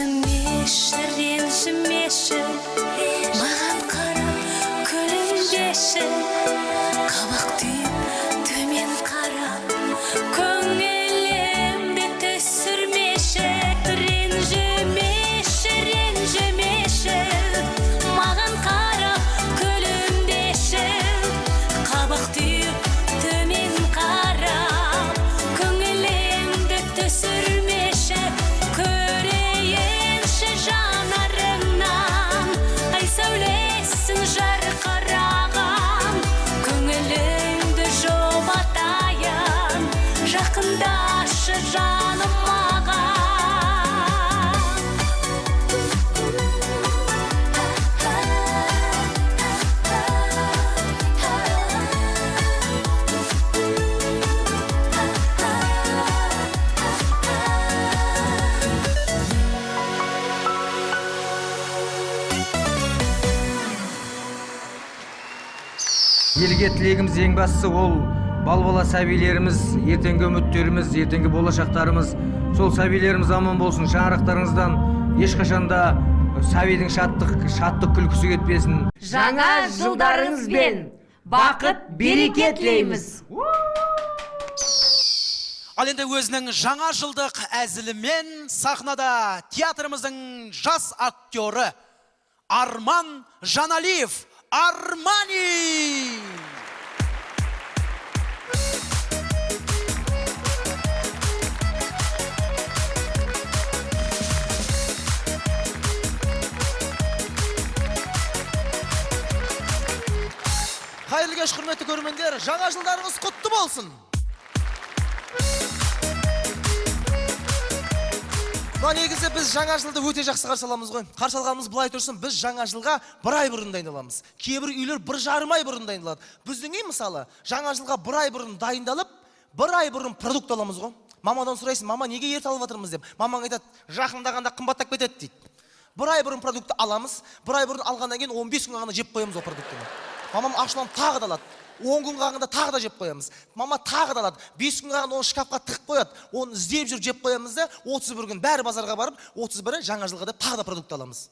Күлмеші, ренжімеші, маған қара, күлімдеші. Қабақ түйіп, төмен қарап, көңілімді түсірмеші. Ренжімеші, ренжімеші, маған қара, күлімдеші. Қабақ түйіп, төмен қарап, көңілімді түсірмеші. Көрейінші жанарыңнан, ай сәулесін жарқыраған. Көңіліңді жұбатайын, жақындашы жаным маған. Елге тілегіміз ең бастысы ол бал-бала сәбилеріміз, ертеңгі үміттеріміз, ертеңгі болашақтарымыз. Сол сәбилеріміз аман болсын. Шаңырақтарыңыздан ешқашанда сәбидің шаттық күлкісі кетпесін. Жаңа жылдарыңызбен бақыт береке тілейміз. Ал енді өзінің жаңа жылдық әзілімен сахнада театрымыздың жас актері Арман Жаналиев. Армани! Қайырлы кеш, құрметті көрермендер, жаңа жылдарыңыз құтты болсын. Негізі біз жаңа жылды өте жақсы қарсы аламыз ғой. Қарсы алғанымыз былай тұрсын, біз жаңа жылға бір ай бұрын дайындаламыз. Кейбір үйлер 1,5 ай бұрын дайындалады. Біздің мысалы жаңа жылға бір ай бұрын дайындалып, бір ай бұрын продукт аламыз ғой. Мамадан сұрайсың, мама неге ерте алып жатырмыз деп. Мамаң айтады, жақындағанда қымбаттап кетеді дейді. Бір ай бұрын продукты аламыз, бір ай бұрын алғаннан кейін 15 күн ғана жеп қоямыз ол продуктыны. Мамам ашуланып тағы да алады. 10 күн қалғанда тағы да жеп қоямыз. Мама тағы да алады. 5 күн қалғанда оны шкафқа тығып қояды. Оны іздеп жүріп жеп қоямыз да 31 күн бәрі базарға барып, 31-і жаңа жылға деп тағы да продукт аламыз.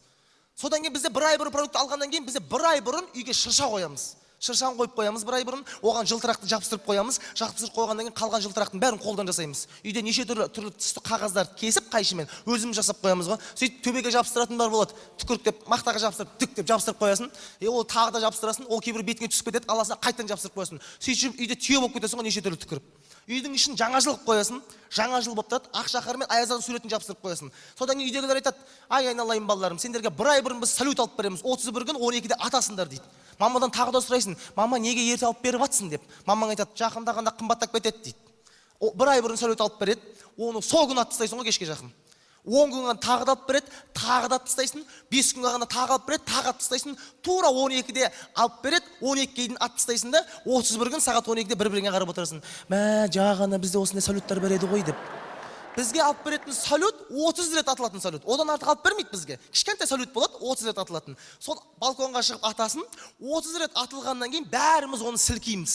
Содан кейін бізде бір ай бұрын продукт алғаннан кейін бізде бір ай бұрын үйге шырша қоямыз. Шыршаны қойып қоямыз бір ай бұрын, оған жылтырақты жабыстырып қоямыз. Жабыстырып қойғаннан кейін қалған жылтырақтың бәрін қолдан жасаймыз. Үйде неше түрлі түсті қағаздарды кесіп қайшымен өзіміз жасап қоямыз ғой. Сөйтіп төбеге жабыстыратындар болады. Түкірік деп, мақтаға жабыстырып, түк деп жабыстырып қоясың. Ол тағы да жабыстырасын, ол кейбір бетіңе түсіп кетеді, аласына қайтадан жабыстырып қоясың. Сөйтіп үйде түйе болып кетесің ғой неше түрлі түкіріп. Үйдің ішін жаңа жыл қоясың, жаңа жыл болып тұрады, Ақшақар мен Аяздан суретін жабыстырып қоясың. Содан кейін үйдегілер айтады, ай айналайын балаларым, сендерге бір ай бұрын біз салют алып береміз, 31 күн 12-де атасыңдар дейді. Мамадан тағы да сұрайсың, мама неге ерте алып беріп жатсың деп. Мамаң айтады, жақындағанда қымбаттап кетеді дейді. Бір ай бұрын салют алып береді, оны сол күн атып тастайсың ғой кешке жақын. 10 күн қалғанда тағы да алып береді, тағы да тастайсың, 5 күн қалғанда тағы алып береді, тағы тастайсың, тура 12-де алып береді, 12-ге дейін тастайсың да 31 күн сағат 12-де бір-біріңе қарап отырасың. Мә, жаңа бізде осындай салюттар береді ғой деп. Бізге алып беретін салют 30 рет атылатын салют. Одан артық алып бермейді бізге. Кішкентай салют болады, 30 рет атылатын. Сол балконға шығып атасын, 30 рет атылғаннан кейін бәріміз оны сілкейміз.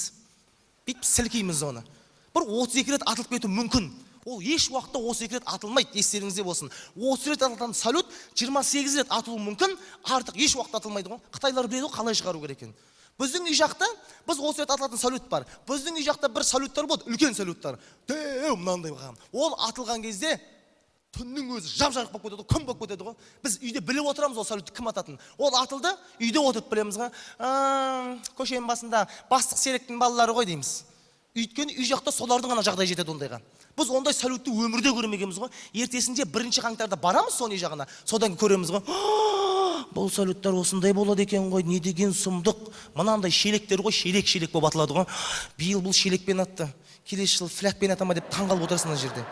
Бүйтіп сілкейміз оны. Бір 32 рет атылып кетуі мүмкін. Ол еш уақытта 32 рет атылмайды, естеріңізде болсын. 30 рет атылған салют 28 рет атылуы мүмкін, артық еш уақытта атылмайды ғой. Қытайлар біледі ғой қалай шығару керек екенін. Біздің үй жақта біз 30 рет атылатын салют бар. Біздің үй жақта бір салюттар болады, үлкен салюттар. Мынандай бағам. Ол атылған кезде түннің өзі жап-жарық болып кетеді, күн болып кетеді ғой. Біз үйде біліп отырамыз ол салютты кім ататын. Ол атылды, үйде отырып білеміз ғой. Көшенің басында бастық серіктің балалары ғой дейміз. Өйткені үй жақта солардың ғана жағдай жетеді ондайға. Біз ондай салютты өмірде көрмегенбіз ғой. Ертесінде 1 қаңтарда барамыз соның жағына. Содан көреміз ғой. Бұл салюттар осындай болады екен ғой. Не деген сұмдық. Мынандай шелектер ғой, шелек болып атылады ғой. Биыл бұл шелекпен атты. Келесі жыл флякпен атама деп таңғалып отырасың ана жерде.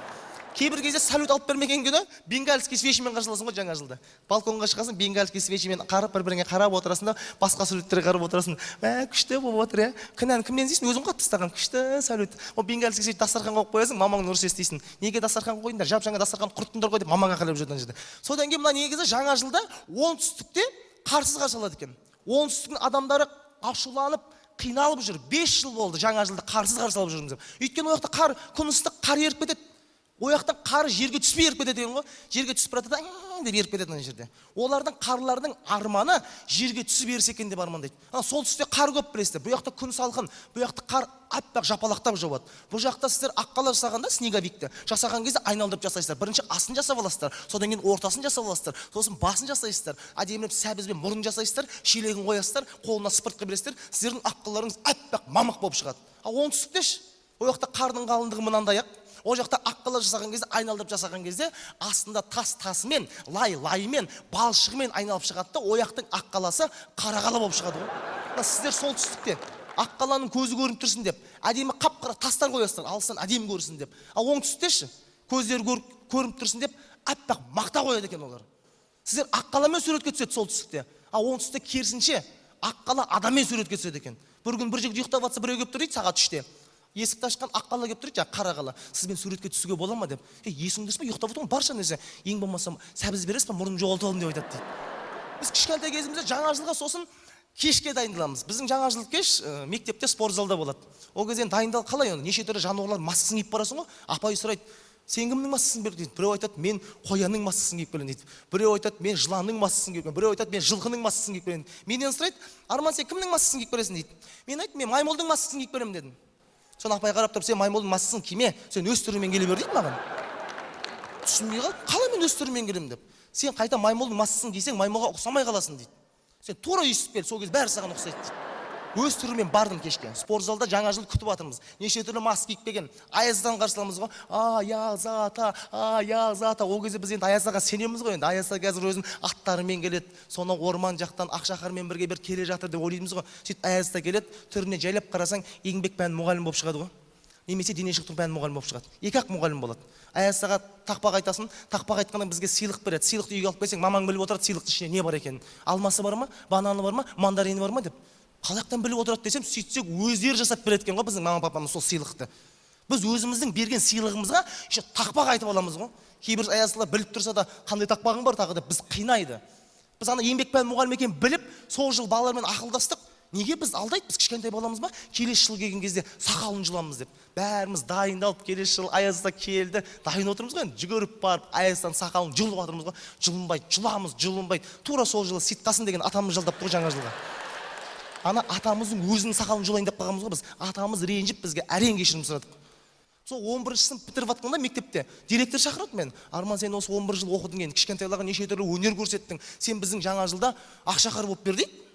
Кейбір кезде салют алып бермеген күні бенгальский свечімен қарсыласың ғой жаңа жылда. Балконға шығасың, бенгальский свечімен қарап бір-біріңе қарап отырасың да, басқа салюттерге қарап отырасың. Күшті болып отыр, иә. Кінәні кімнен іздейсің? Өзің қатты тастаған. Күшті салют. Ол бенгальский свеч дастархан қойып қоясың, мамаңның ұрыс естисің. Неге дастархан қойдыңдар? Жап-жаңа дастархан құрттыңдар ғой деп мамаңа қарап жүреді ана жерде. Содан кейін мына негізі жаңа жылда оңтүстікте қарсыз қарсы алады екен. Оңтүстіктің адамдары ашуланып, қиналып жүр. 5 жыл болды жаңа жылда қарсыз қарсы алып жүрміз деп. Өйткені ол жақта күн ыстық, қар еріп кетеді. Ояқтан қар жерге түспей еріп кетеді екен ғой. Жерге түсіп барады да деп еріп кетеді ана жерде. Олардың қарлардың арманы жерге түсіп ерсе екен деп армандайды. Солтүстікте қар көп білесіздер. Бұл жақта күн салқын, бұл жақта қар аппақ жапалақтап жауады. Бұл жақта сіздер аққала жасағанда снеговикті жасаған кезде айналдырып жасайсыздар. Бірінші асын жасап аласыздар, содан кейін ортасын жасап аласыздар, сосын басын жасайсыздар, әдемілеп сәбізбен мұрын жасайсыздар, шелегін қоясыздар, қолына спыртқа бересіздер. Сіздердің аққаларыңыз аппақ мамық болып шығады. Оңтүстікте ол жақта қардың қалыңдығы мынандай ақ. Ол жақта аққала жасаған кезде, айналдырып жасаған кезде астында тасымен, лайымен, балшығымен айналып шығады да, ояқтың аққаласы қарақала болып шығады ғой. Сіздер солтүстікте аққаланың көзі көрініп тұрсын деп, әдемі қап-қара тастар қоясыздар, алыстан әдемі көрсін деп. Ал оңтүстікте көздері көрініп тұрсын деп, аппақ мақта қояды екен олар. Сіздер аққаламен суретке түседі солтүстікте. Ал оңтүстікте керісінше аққала адаммен суретке түседі екен. Бір күн бір жігіт ұйықтап жатса, біреу келіп тұр дейді сағат 3-те. Есікті ашқан аққала келіп тұр дейді, қарақала. Сізбен суретке түсуге бола ма деп. Есіңдесіз бе, ұйықтап отырмын, барша нәрсе. Ең болмаса сәбіз бересіз бе, мұрнын жоғалтып алдым деп айтады дейді. Біз кішкентай кезімізде жаңа жылға сосын кешке дайындаламыз. Біздің жаңа жыл кеш мектепте спорт залда болады. Ол кезде дайындал қалай оны? Неше түрлі жануарлар маскасын киіп барасың ғой. Апай сұрайды, сен кімнің маскасын бердің дейді. Біреу айтады, мен қоянның маскасын киіп келемін дейді. Біреу айтады, мен жыланның маскасын киіп келемін. Біреу айтады, мен жылқының маскасын киіп келемін. Менен сұрайды, Арман, сен кімнің маскасын киіп келесің дейді. Мен айттым, мен маймылдың маскасын киіп келемін дедім. Соны апай қарап тұрып, сен маймылдың маскасын киме, сен өз түріңмен келе бер дейді маған. Түсінбей қалып, қалай мен өз түріммен келемін деп. Сен қайта маймылдың маскасын кисең, маймылға ұқсамай қаласың дейді. Сен тура өйстіп кел, сол кез бәрі саған ұқсайды дейді. Өз түріммен бардым кешке. Спорт залда жаңа жыл күтіп жатырмыз. Неше түрлі маска киіп келген. Аяздан қарсыламыз ғой. Аязата. Ол кезде біз енді Аязаға сенеміз ғой енді. Аяза қазір өзінің аттарымен келеді. Соны орман жақтан Ақшақармен бірге бір келе жатыр деп ойлаймыз ғой. Сөйтіп Аязда келеді, түріне жайлап қарасаң, еңбек пәні мұғалім болып шығады ғой. Немесе дене шынықтыру пәні мұғалім болып шығады. Екі-ақ мұғалім болады. Аязға тақпақ айтасын, тақпақ айтқанда бізге сыйлық береді. Сыйлықты үйге алып келсең, мамаң біліп отырады сыйлықтың ішінде не бар екенін. Алмасы бар ма, бананы бар ма, мандарины бар ма деп. Қалақтан біліп отырады десем, сөйтсек өздері жасап береді екен ғой біздің мама папамыз сол сыйлықты. Біз өзіміздің берген сыйлығымызға еще тақпақ айтып аламыз ғой. Кейбір аяздылар біліп тұрса да, қандай тақпағың бар тағы деп біз қинайды. Біз ана еңбек пәні мұғалім екенін біліп, сол жыл балалармен ақылдастық. Неге біз алдайды? Біз кішкентай боламыз ба? Келесі жыл келген кезде сақалын жұламыз деп. Бәріміз дайындалып, келесі жыл Аязда келді, дайын отырмыз ғой. Жүгіріп барып, Аяздан сақалын жұлып жатырмыз ғой. Жұлынбайды, жұламыз, жұлынбайды. Тура сол жылы Ситқасын деген атамыз жалдап тұр жаңа жылға. Ана атамыздың өзінің сақалын жұлайын деп қалғанбыз ғой біз. Атамыз ренжіп бізге әрең кешірім сұрадық. Сол 11-ші сынып бітіріп жатқанда мектепте директор шақырады мен. Арман, сен осы 11 жыл оқыдың, енді кішкентайларға неше түрлі өнер көрсеттің. Сен біздің жаңа жылда Ақшақар болып бер дейді.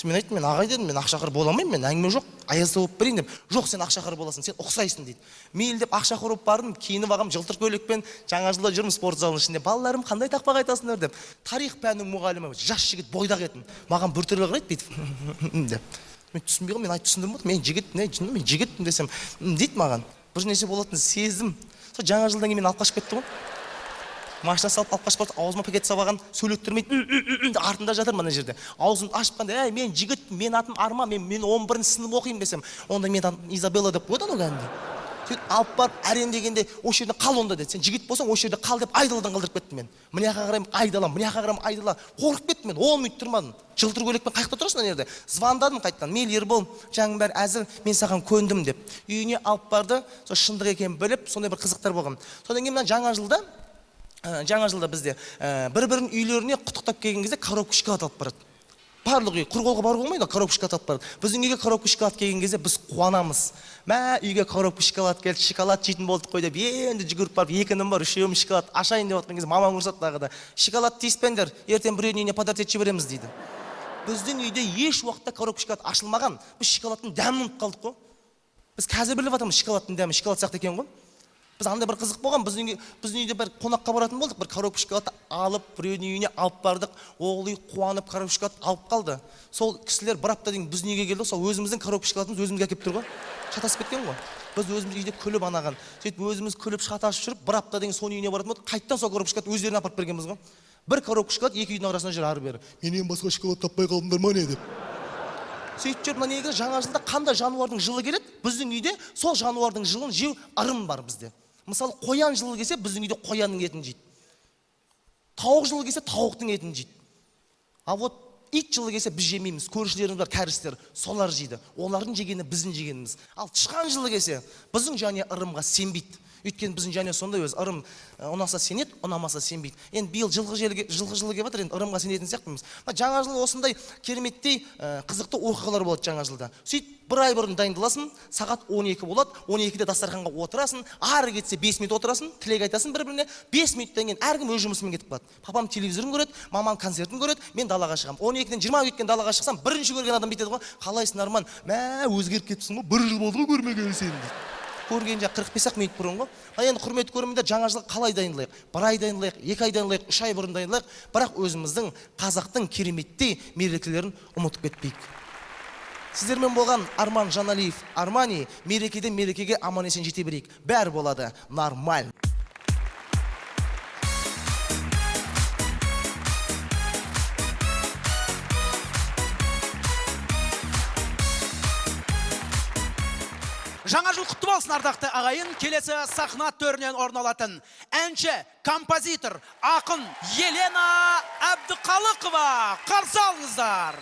Мен айттым, мен ағай дедім, мен Ақшақар бола алмаймын, мен әңгіме жоқ, Аязда болып берейін деп. Жоқ, сен Ақшақар боласың, сен ұқсайсың дейді. Мейлі деп Ақшақар болып бардым, киініп ағам жылтыр көйлекпен жаңа жылда жүрмін спорт залының ішінде. Балаларым, қандай тақпақ айтасыңдар деп. Тарих пәнінің мұғалімі жас жігіт бойдақ етін. Маған біртүрлі қарайды дейді деп. Мен түсінбей қалдым, мен түсіндірмедім, мен жігітпін десем, дейді маған. Бір нәрсе болатынын сездім. Сол жаңа жылдан кейін мен алып қашып кетті ғой. Машина салып алып қашып қалды, аузыма пакет сабаған, сөйлеттірмейді, артында жатыр мына жерде. Аузымды ашып қанда, мен жігітпін, мен атым Арман, мен 11-ші сынып оқимын десем, онда мен атым Изабелла деп қойды анау кәдімгі. Сөйтіп алып барып әрең дегенде осы жерде қал онда деді. Сен жігіт болсаң осы жерде қал деп айдаладан қалдырып кеттім мен. Мына жаққа қараймын айдалам, мына жаққа қараймын айдала. Қорқып кеттім мен, 10 минут тұрмадым. Жылтыр көйлекпен қайықта тұрасың ана жерде. Звондадым қайтадан. Мейлі Ербол, жаңның бәрі әзір, мен саған көндім деп. Үйіне алып барды, сол шындық екенін біліп, сондай бір қызықтар болған. Содан кейін мына жаңа жылда бізде бір-бірінің үйлеріне құттықтап келген кезде коробка шоколад алып барады. Барлық үй құр қолға баруға болмайды, коробка шоколад алып барады. Біздің үйге коробка шоколад келген кезде біз қуанамыз. Мә, үйге коробка шоколад келді, шоколад жейтін болдық қой деп, енді жүгіріп барып, екінім бар, үшеуіміз шоколад ашайын деп отқан кезде мамам ұрсады тағы да. Шоколад тиіспеңдер, ертең біреудің үйіне подарок етіп жібереміз дейді. Біздің үйде еш уақытта коробка шоколад ашылмаған. Біз шоколадтың дәмін ұмытып қалдық қой. Біз қазір біліп жатырмыз шоколадтың дәмі, шоколад сияқты екен ғой. Біз андай бір қызық болған, біздің үйде бір қонаққа баратын болдық, бір коробка шоколад алып, біреудің үйіне алып бардық, ол үй қуанып коробка шоколад алып қалды. Сол кісілер бір апта дейін біздің үйге келді, сол өзіміздің коробка шоколадымыз өзімізге әкеліп тұр ғой. Шатасып кеткен ғой. Біз өзіміз үйде күліп анаған, сөйтіп өзіміз күліп шатасып жүріп, бір апта дейін соның үйіне баратын болдық, қайттан сол коробка шоколад өздеріне апарып бергенбіз ғой. Бір коробка шоколад екі үйдің арасында жүр ары-бері. Менен басқа шоколад таппай қалдыңдар ма не деп. Сөйтіп жүріп, мына неге жаңа жылда қандай жануардың жылы келеді? Біздің үйде сол жануардың жылын жеу ырым бар бізде. Мысалы, қоян жылы келсе, біздің үйде қоянның етін жейді. Тауық жылы келсе, тауықтың етін жейді. А вот ит жылы келсе, біз жемейміз. Көршілеріміз бар, кәрістер, солар жейді. Олардың жегені біздің жегеніміз. Ал тышқан жылы келсе, біздің және ырымға сенбейді. Өйткені біздің және сондай өз ырым ұнаса сенеді, ұнамаса сенбейді. Енді биыл жылғы жылы келіп жатыр, енді ырымға сенетін сияқтымыз. Жаңа жыл осындай кереметтей қызықты оқиғалар болады жаңа жылда. Сөйтіп бір ай бұрын дайындаласың, сағат 12 болады, 12-де дастарханға отырасың, ары кетсе 5 минут отырасың, тілек айтасың бір-біріне, 5 минуттан кейін әркім өз жұмысымен кетіп қалады. Папам телевизорын көреді, мамам концертін көреді, мен далаға шығамын. 12-ден 20-ға кеткен далаға шықсам, бірінші көрген адам бүйтеді ғой, қалайсың Арман? Мә, өзгеріп кетіпсің ғой, 1 жыл болды ғой көрмеген сені дейді. Көрген жақ 45-ақ минут бұрын ғой. Енді құрметті көрермендер, жаңа жылға қалай дайындалайық? 1 ай дайындалайық, 2 ай дайындалайық, 3 ай бұрын дайындалайық, бірақ өзіміздің қазақтың кереметтей мерекелерін ұмытып кетпейік. Сіздермен болған Арман Жаналиев, Армани, мерекеден мерекеге аман есен жете берейік. Бәрі болады нормаль. Жаңа жыл құтты болсын ардақты ағайын. Келесі сахна төрінен орын алатын әнші, композитор, ақын Елена Әбдіқалықова. Қарсы алыңыздар.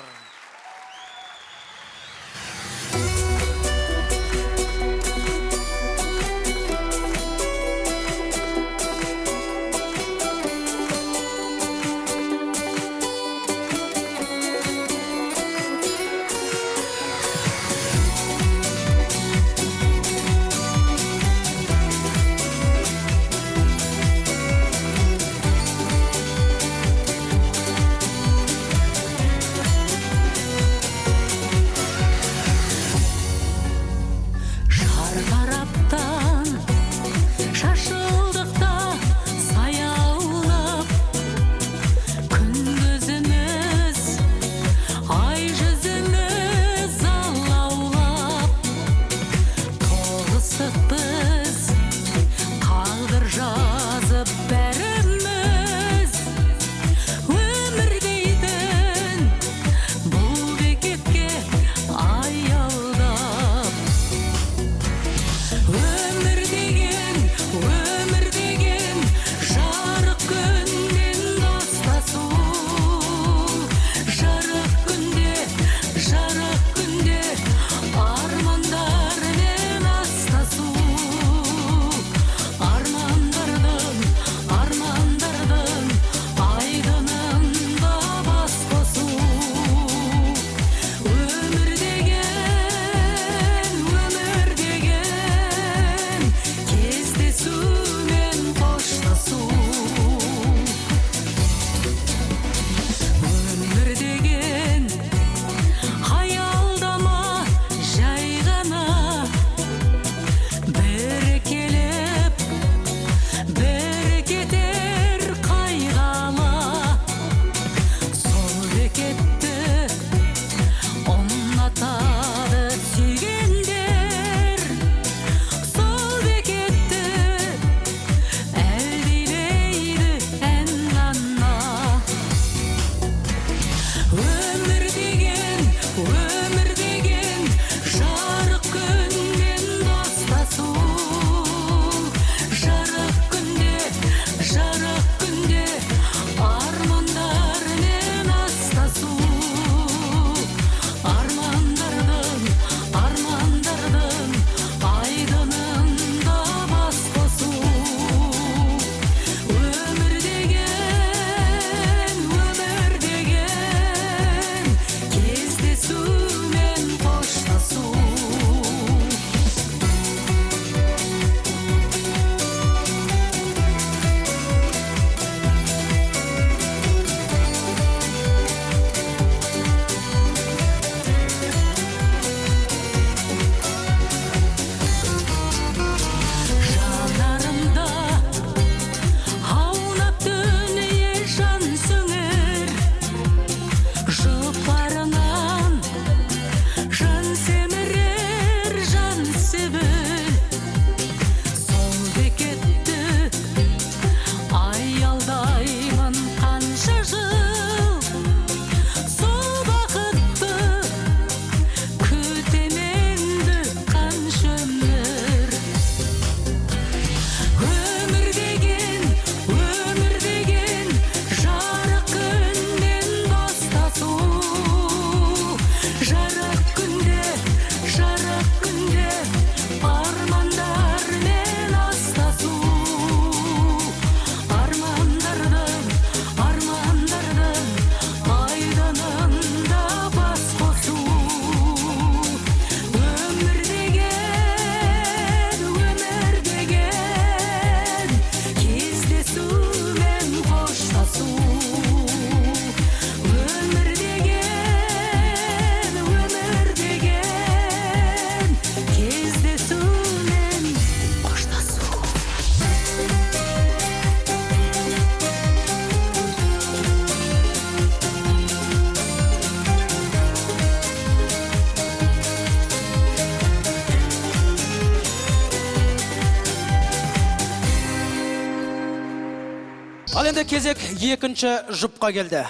Енді кезек екінші жұпқа келді.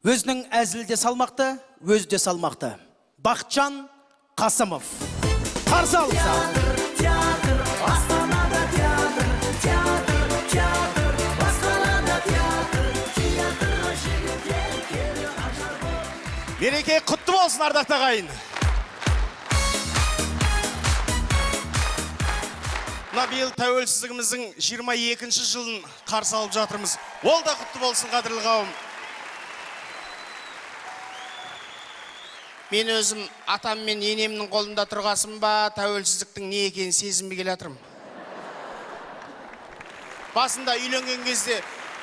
Өзінің әзілде салмақты, өзде салмақты. Бақытжан Қасымов. Қарсы алыңыздар. Театр, Астанада театр, театр, театр, Астанада театр, театрға жігіттер келді ажар болып. Мереке құтты болсын, ардақты ағайын. Мына биыл тәуелсіздігіміздің 22-ші жылын қарсы алып жатырмыз. Ол да құтты болсын, қадірлі қауым. Мен өзім атам мен енемнің қолында тұрғасым ба, тәуелсіздіктің не екенін сезінбей келе жатырмын. Басында үйленген кезде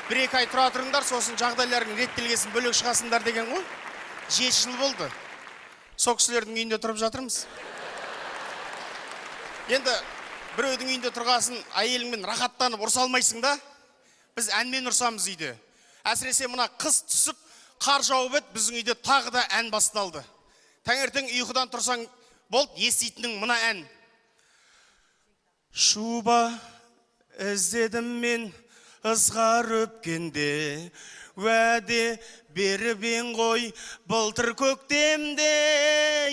1-2 ай тұра тұрыңдар, сосын жағдайларың реттелгесін бөлек шығасыңдар деген ғой. 7 жыл болды. Сол кісілердің үйінде тұрып жатырмыз. Енді біреудің үйінде тұрғасын әйеліңмен рахаттанып ұрса алмайсың да. Біз әнмен ұрсамыз үйде. Әсіресе мына қыс түсіп, қар жауып еді, біздің үйде тағы да ән басталды. Таңертең ұйқыдан тұрсаң болды, еститінің мына ән. Шуба іздедім мен ызғар өпкенде, уәде беріп ең ғой былтыр көктемде.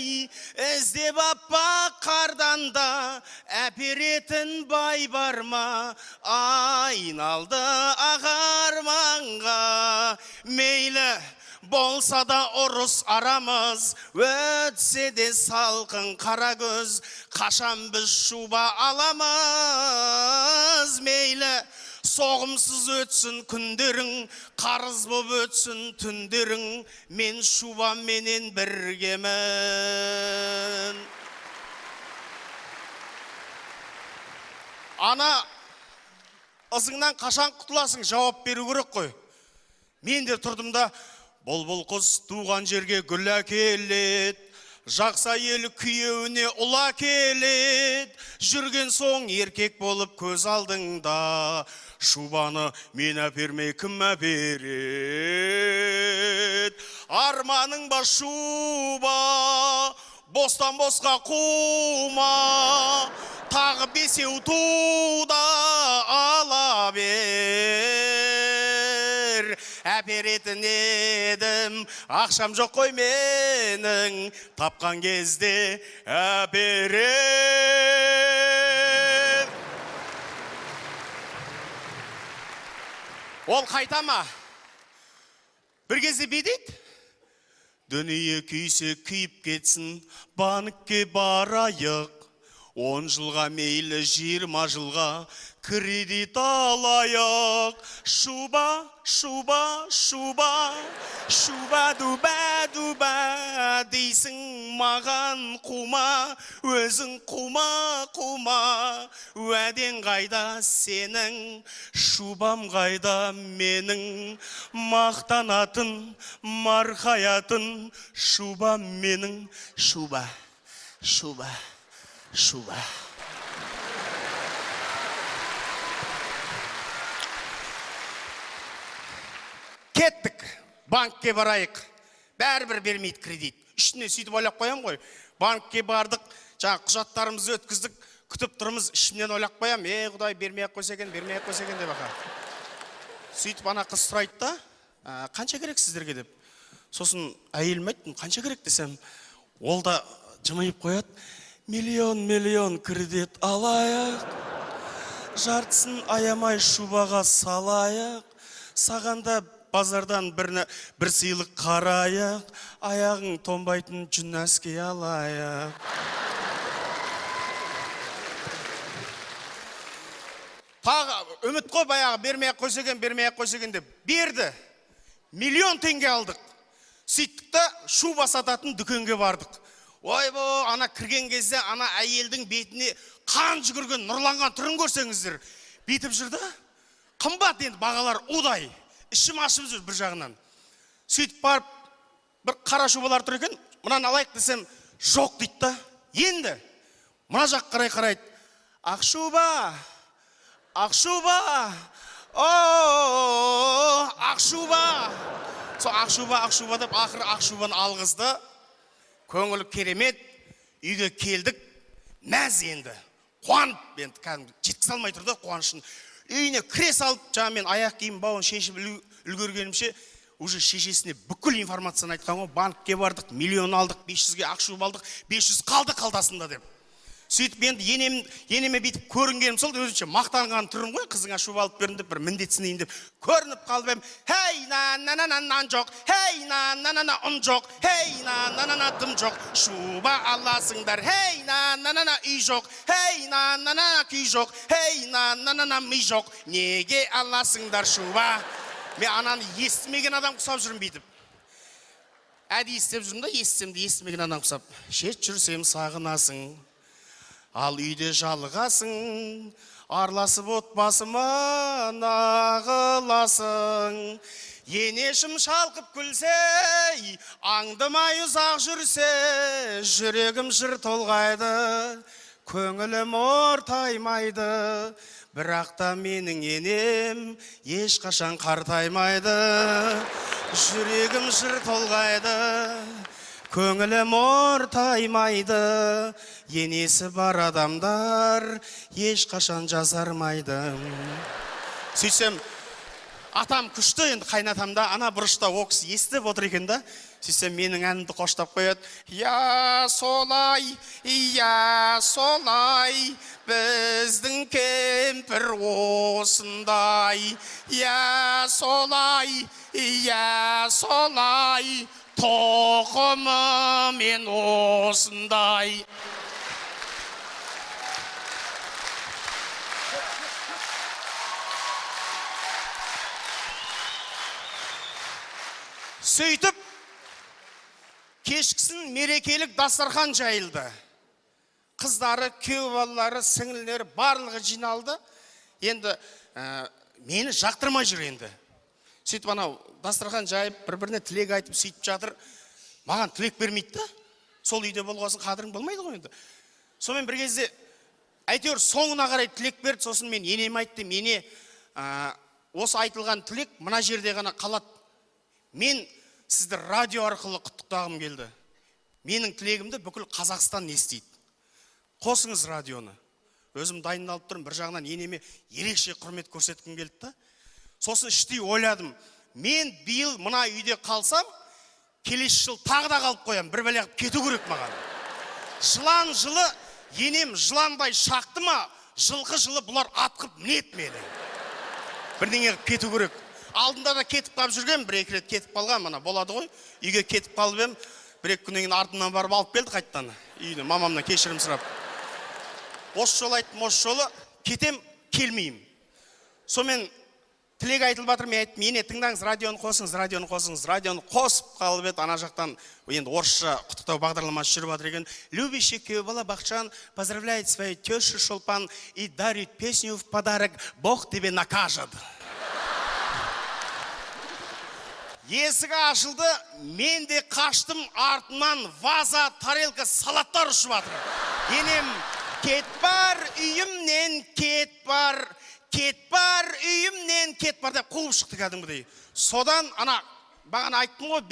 Іздеп аппақ қардан да әперетін бай бар ма, айналды ағарманға. Мейлі болса да ұрыс арамыз, өтсе де салқын қара көз, қашан біз шуба аламыз. Мейлі соғымсыз өтсін күндерің, қарыз боп өтсін түндерің, мен шубаменен біргемін. Ана, ызыңнан қашан құтыласың, жауап беру керек қой. Мен де тұрдым да, бұлбұл құс туған жерге гүл әкелет, жақса ел күйеуіне ұл әкелет, жүрген соң еркек болып көз алдыңда, шубаны мен әпермей кім әперет? Арманың ба шуба, бостан босқа қума, тағы 5 туда ала бер. Әперетін едім, ақшам жоқ қой менің, тапқан кезде әперет. Ол қайта ма? Бір кезде бедейді. Дүние күйсе күйіп кетсін, банкке барайық. 10 жылға мейлі 20 жылға кредит алайық. Шуба, шуба, шуба, шуба дуба дуба дейсің маған қума, өзің қума қума. Уәден қайда сенің, шубам қайда менің, мақтанатын марқаятын шубам менің. Шуба, шуба, шуба. Кеттік, банкке барайық. Бәрібір бермейді кредит. Ішіне сөйтіп ойлап қоям ғой. Банкке бардық, жаңа құжаттарымызды өткіздік, күтіп тұрмыз, ішімнен ойлап қоям. Құдай, бермей-ақ қойса екен, бермей-ақ қойса екен деп аға. Сөйтіп ана қыз сұрайды да, қанша керек сіздерге деп. Сосын әйелім айттым, қанша керек десем, ол да жымиып қояды. Миллион кредит алайық, жартысын аямай шубаға салайық, сағанда базардан бір сыйлық қарайық, аяғың тонбайтын жүн әске алайық. Тағы үміт қой баяғы бермей-ақ қойса екен деп берді. 1 миллион теңге алдық. Сөйттік та шуба сататын дүкенге бардық. Ойбо, ана кірген кезде ана әйелдің бетіне қан жүгірген, нұрланған түрін көрсеңіздер. Бетіп жүрді. Қымбат енді бағалар удай. Ішім ашып жүр бір жағынан. Сөйтіп барып, бір қара шубалар тұр екен, мұнан алайық десем, жоқ дейді да. Енді, мұна жақ қарайды. Ақшуба, ақшуба, ақшуба. Сол ақшуба деп ақыры ақшубаны алғызды. Көңілі керемет, үйге келдік, мәз енді, қуанып, енді жеткізе алмай тұрды қуанышын. үйіне кіре салып, жаңа мен аяқ киім бауын шешіп үлгергенімше, уже шешесіне бүкіл информацияны айтқан ғой, банкке бардық, миллион алдық, 500-ге ақша алдық, 500 қалды қалтасында деп. Сөйтіп енді енеме бүйтіп көрінгенім сол, өзінше мақтанған түрім ғой, қызыңа шу алып бердім деп, бір міндетсінейін деп көрініп қалып ем. Хей, нан жоқ, хей, нан ұн жоқ, хей, нан дым жоқ, шуба аласыңдар, хей, нан үй жоқ, хей, нан күй жоқ, хей, нан ми жоқ, неге аласыңдар шуба? Мен ананы естімеген адам құсап жүрім бүйтіп. Әді естеп жүрім да, естісем де естімеген адам құсап. Шет жүрсем сағынасың, ал үйде жалығасың, арласып отбасыма нағыласың. Енешім шалқып күлсе, аңдымай ұзақ жүрсе, жүрегім жыр толғайды, көңілім ортаймайды. Бірақ та менің енем ешқашан қартаймайды, жүрегім жыр толғайды, көңілім ортаймайды. Енесі бар адамдар ешқашан жазармайды. Сөйтсем, атам күшті, енді қайнатамда ана бұрышта оқыс естіп отыр екен да. Сөйтсем, менің әнімді қоштап қояды. Я солай, біздің кемпір осындай. Я солай, тоқымы мен осындай. Сөйтіп, кешкісін мерекелік дастархан жайылды. Қыздары, күйеу балалары, сіңілері барлығы жиналды. Енді мені жақтырмай жүр енді. Сөйтіп анау дастархан жайып, бір-біріне тілек айтып сөйтіп жатыр. Маған тілек бермейді да. Сол үйде болғасын қадірің болмайды ғой енді. Сонымен бір кезде әйтеуір соңына қарай тілек берді. Сосын мен енем айтты, мене осы айтылған тілек мына жерде ғана қалады. Мен сізді радио арқылы құттықтағым келді. Менің тілегімді бүкіл Қазақстан естиді. Қосыңыз радионы. Өзім дайындалып тұрмын, бір жағынан енеме ерекше құрмет көрсеткім келді да. Сосын іштей ойладым, мен биыл мына үйде қалсам, келесі жыл тағы да қалып қоям, бір бәле кету керек маған. Жылан жылы, енем жыландай шақты ма, жылқы жылы бұлар атқып мінет мені. Бірдеңе кету керек. Алдында да кетіп қалып жүрген, бір-екі рет кетіп қалған, мана болады ғой. Үйге кетіп қалып ем, бір-екі күннен кейін артынан барып алып келді қайттан. Үйіне мамамнан кешірім сұрап. Осы жолы айттым, осы жолы кетем, келмеймін. Сонымен тілек айтылып жатыр, мен айттым, ене тыңдаңыз, радионы қосыңыз. Радионы қосып қалып еді, ана жақтан енді орысша құттықтау бағдарламасы жүріп жатыр екен. Любящий күйеубала Бақытжан поздравляет свою тещу Шолпан и дарит песню в подарок «Бог тебе накажет». Есігі ашылды, мен де қаштым, артынан ваза, тарелка, салаттар ұшып жатыр. Енем, кет бар, үйімнен кет бар, үйімнен кет бар деп қуып шықты кәдімгідей. Содан, ана, бағана айттым ғой,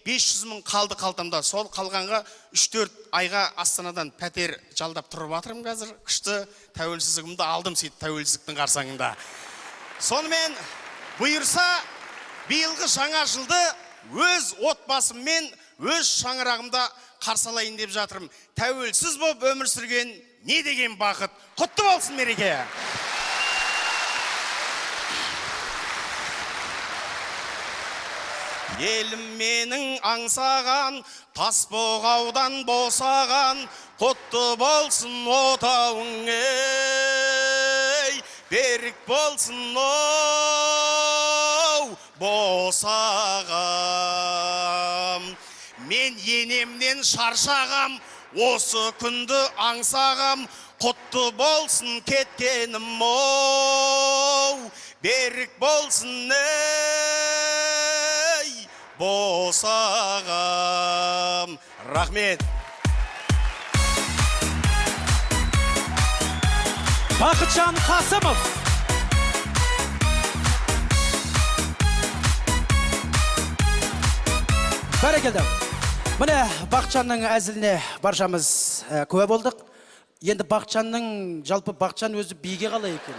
500 мың қалды қалтамда. Сол қалғанға 3-4 айға Астанадан пәтер жалдап тұрып жатырмын қазір. Күшті тәуелсіздігімді алдым сөйтіп тәуелсіздіктің қарсаңында. Сонымен, бұйырса, биылғы жаңа жылды өз отбасыммен, өз шаңырағымда қарсалайын деп жатырмын. Тәуелсіз болып өмір сүрген не деген бақыт. Құтты болсын мереке. Елім менің аңсаған, тас боғаудан босаған, құтты болсын отауың, ей, берік болсын босағам. Мен енемнен шаршағам, осы күнді аңсағам, құтты болсын кеткенім, берік болсын, ей, босағам. Рахмет. Бақытжан Қасымов. Бәрекелді. Міне Бақытжанның әзіліне баршамыз куә болдық. Енді Бақытжанның, жалпы Бақытжан өзі биге қалай екен?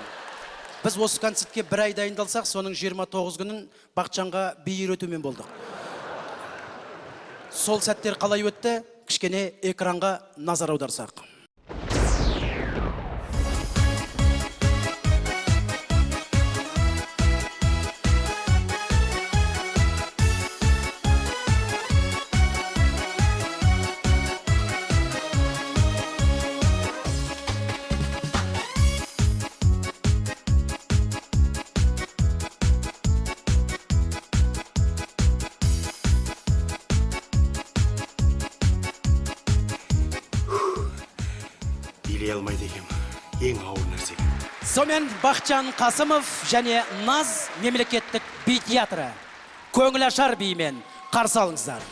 Біз осы концертке бір ай дайындалсақ, соның 29 күнін Бақытжанға би үйретумен болдық. Сол сәттер қалай өтті? Кішкене экранға назар аударсақ. Билей алмайды екем. Ең ауыр нәрсе. Сомен Бақытжан Қасымов және Наз мемлекеттік би театры көңіл ашар бимен қарсы алыңыздар.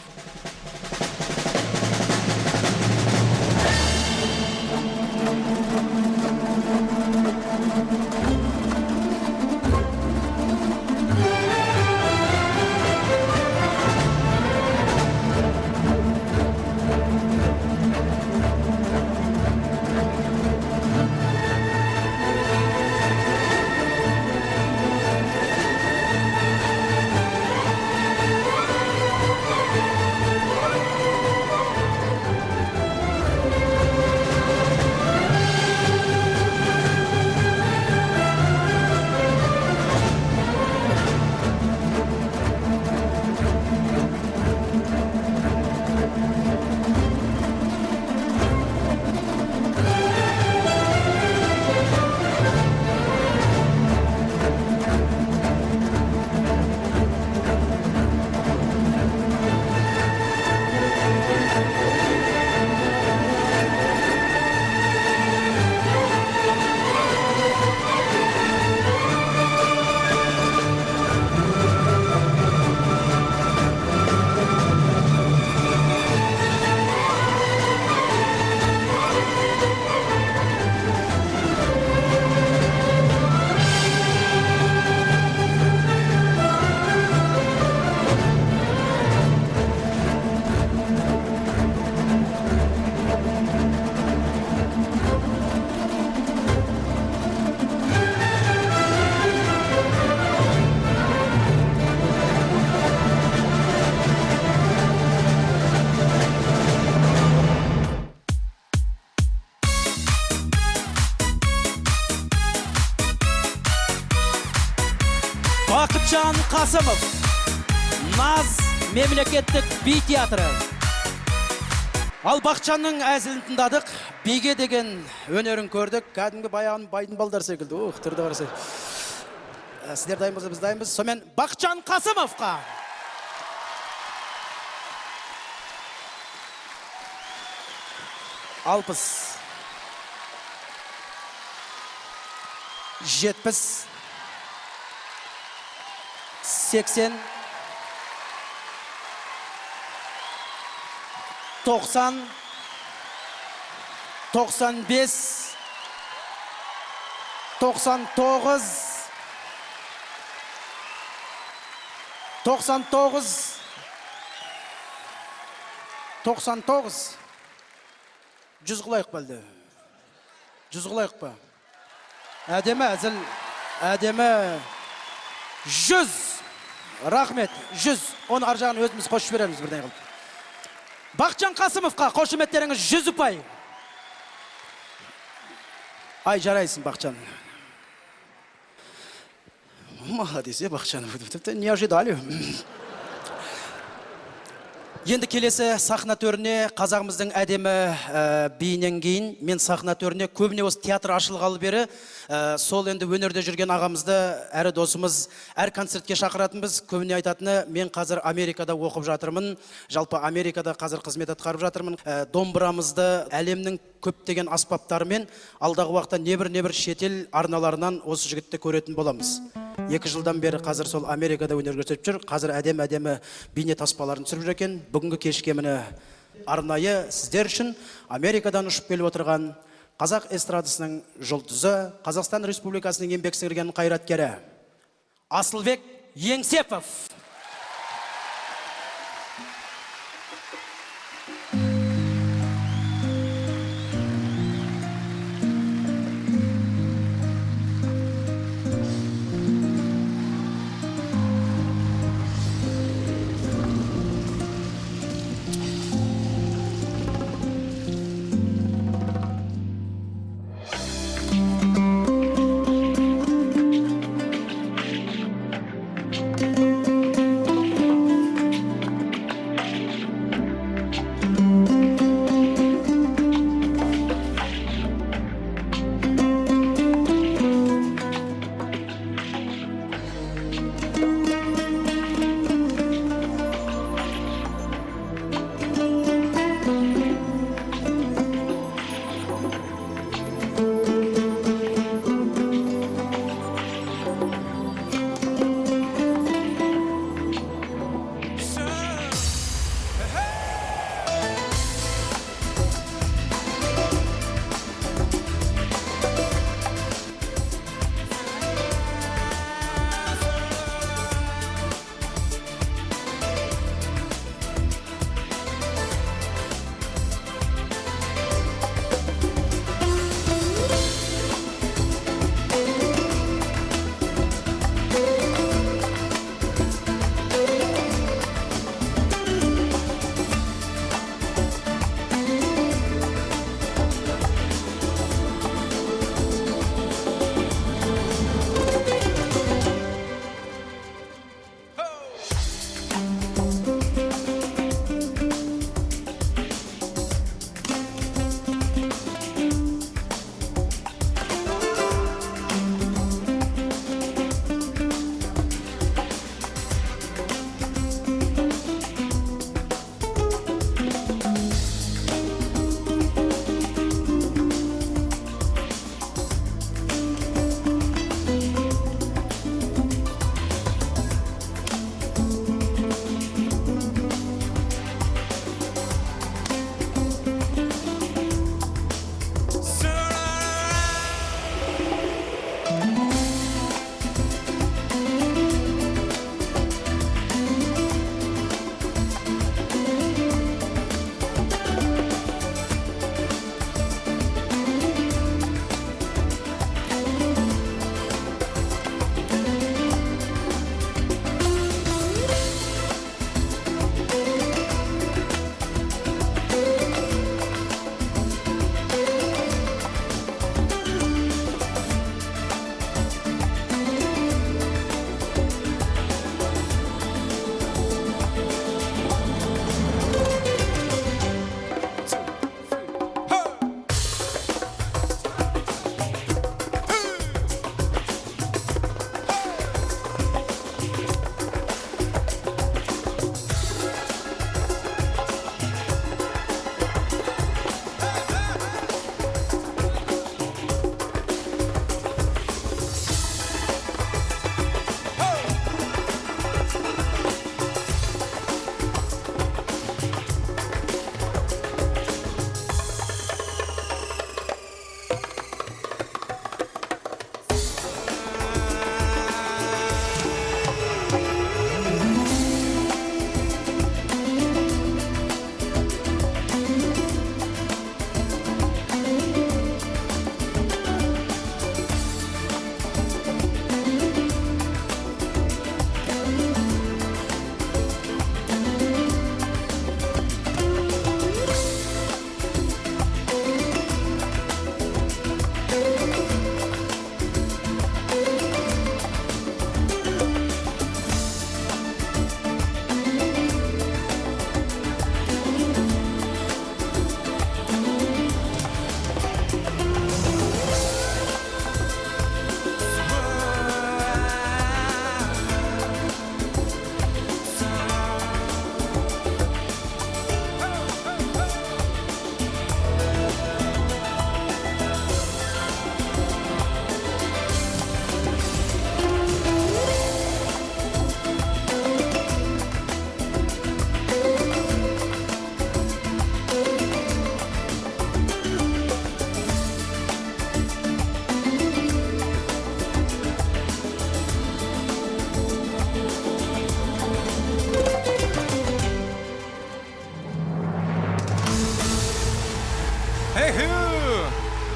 Бақытжан Қасымов, Наз мемлекеттік би театры. Ал Бақытжанның әзілін тыңдадық, биге деген өнерін көрдік. Кәдімгі байдың балдар секілді. Тұрды барысы. Сіздер дайын болса, біз дайынбыз. Сомен Бақытжан Қасымовқа. Алпыс. 70. 80, 90, 95, 99, 99, 99, 100 қылайық бәлді. 100 қылайық ба? Әдемі, әзіл, әдемі. 100. Рахмет, 100. Оны аржағын өзіміз қошып береміз бірден қылып. Бақытжан Қасымовқа қошыметтеріңіз 100 ұпай. Ай, жарайсың, Бақытжан. Молодец, Бақытжан. Не ожидали. Енді келесі сахна төріне қазағымыздың әдемі биінен кейін мен сахна төріне көбіне осы театр ашылғалы бері сол енді өнерде жүрген ағамызды әрі досымыз әр концертке шақыратынбыз. Көбіне айтатыны мен қазір Америкада оқып жатырмын. Жалпы Америкада қазір қызмет атқарып жатырмын. Домбырамызды әлемнің көптеген аспаптарымен алдағы уақытта небір шетел арналарынан осы жігітті көретін боламыз. 2 жылдан бері қазір сол Америкада өнер көрсетіп жүр. Қазір әдемі бейне таспаларын түсіріп жүр екен. Бүгінгі кешке міне арнайы сіздер үшін Америкадан ұшып келіп отырған қазақ эстрадасының жұлдызы, Қазақстан Республикасының еңбек сіңірген қайраткері Асылбек Еңсепов.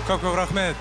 Көп рахмет.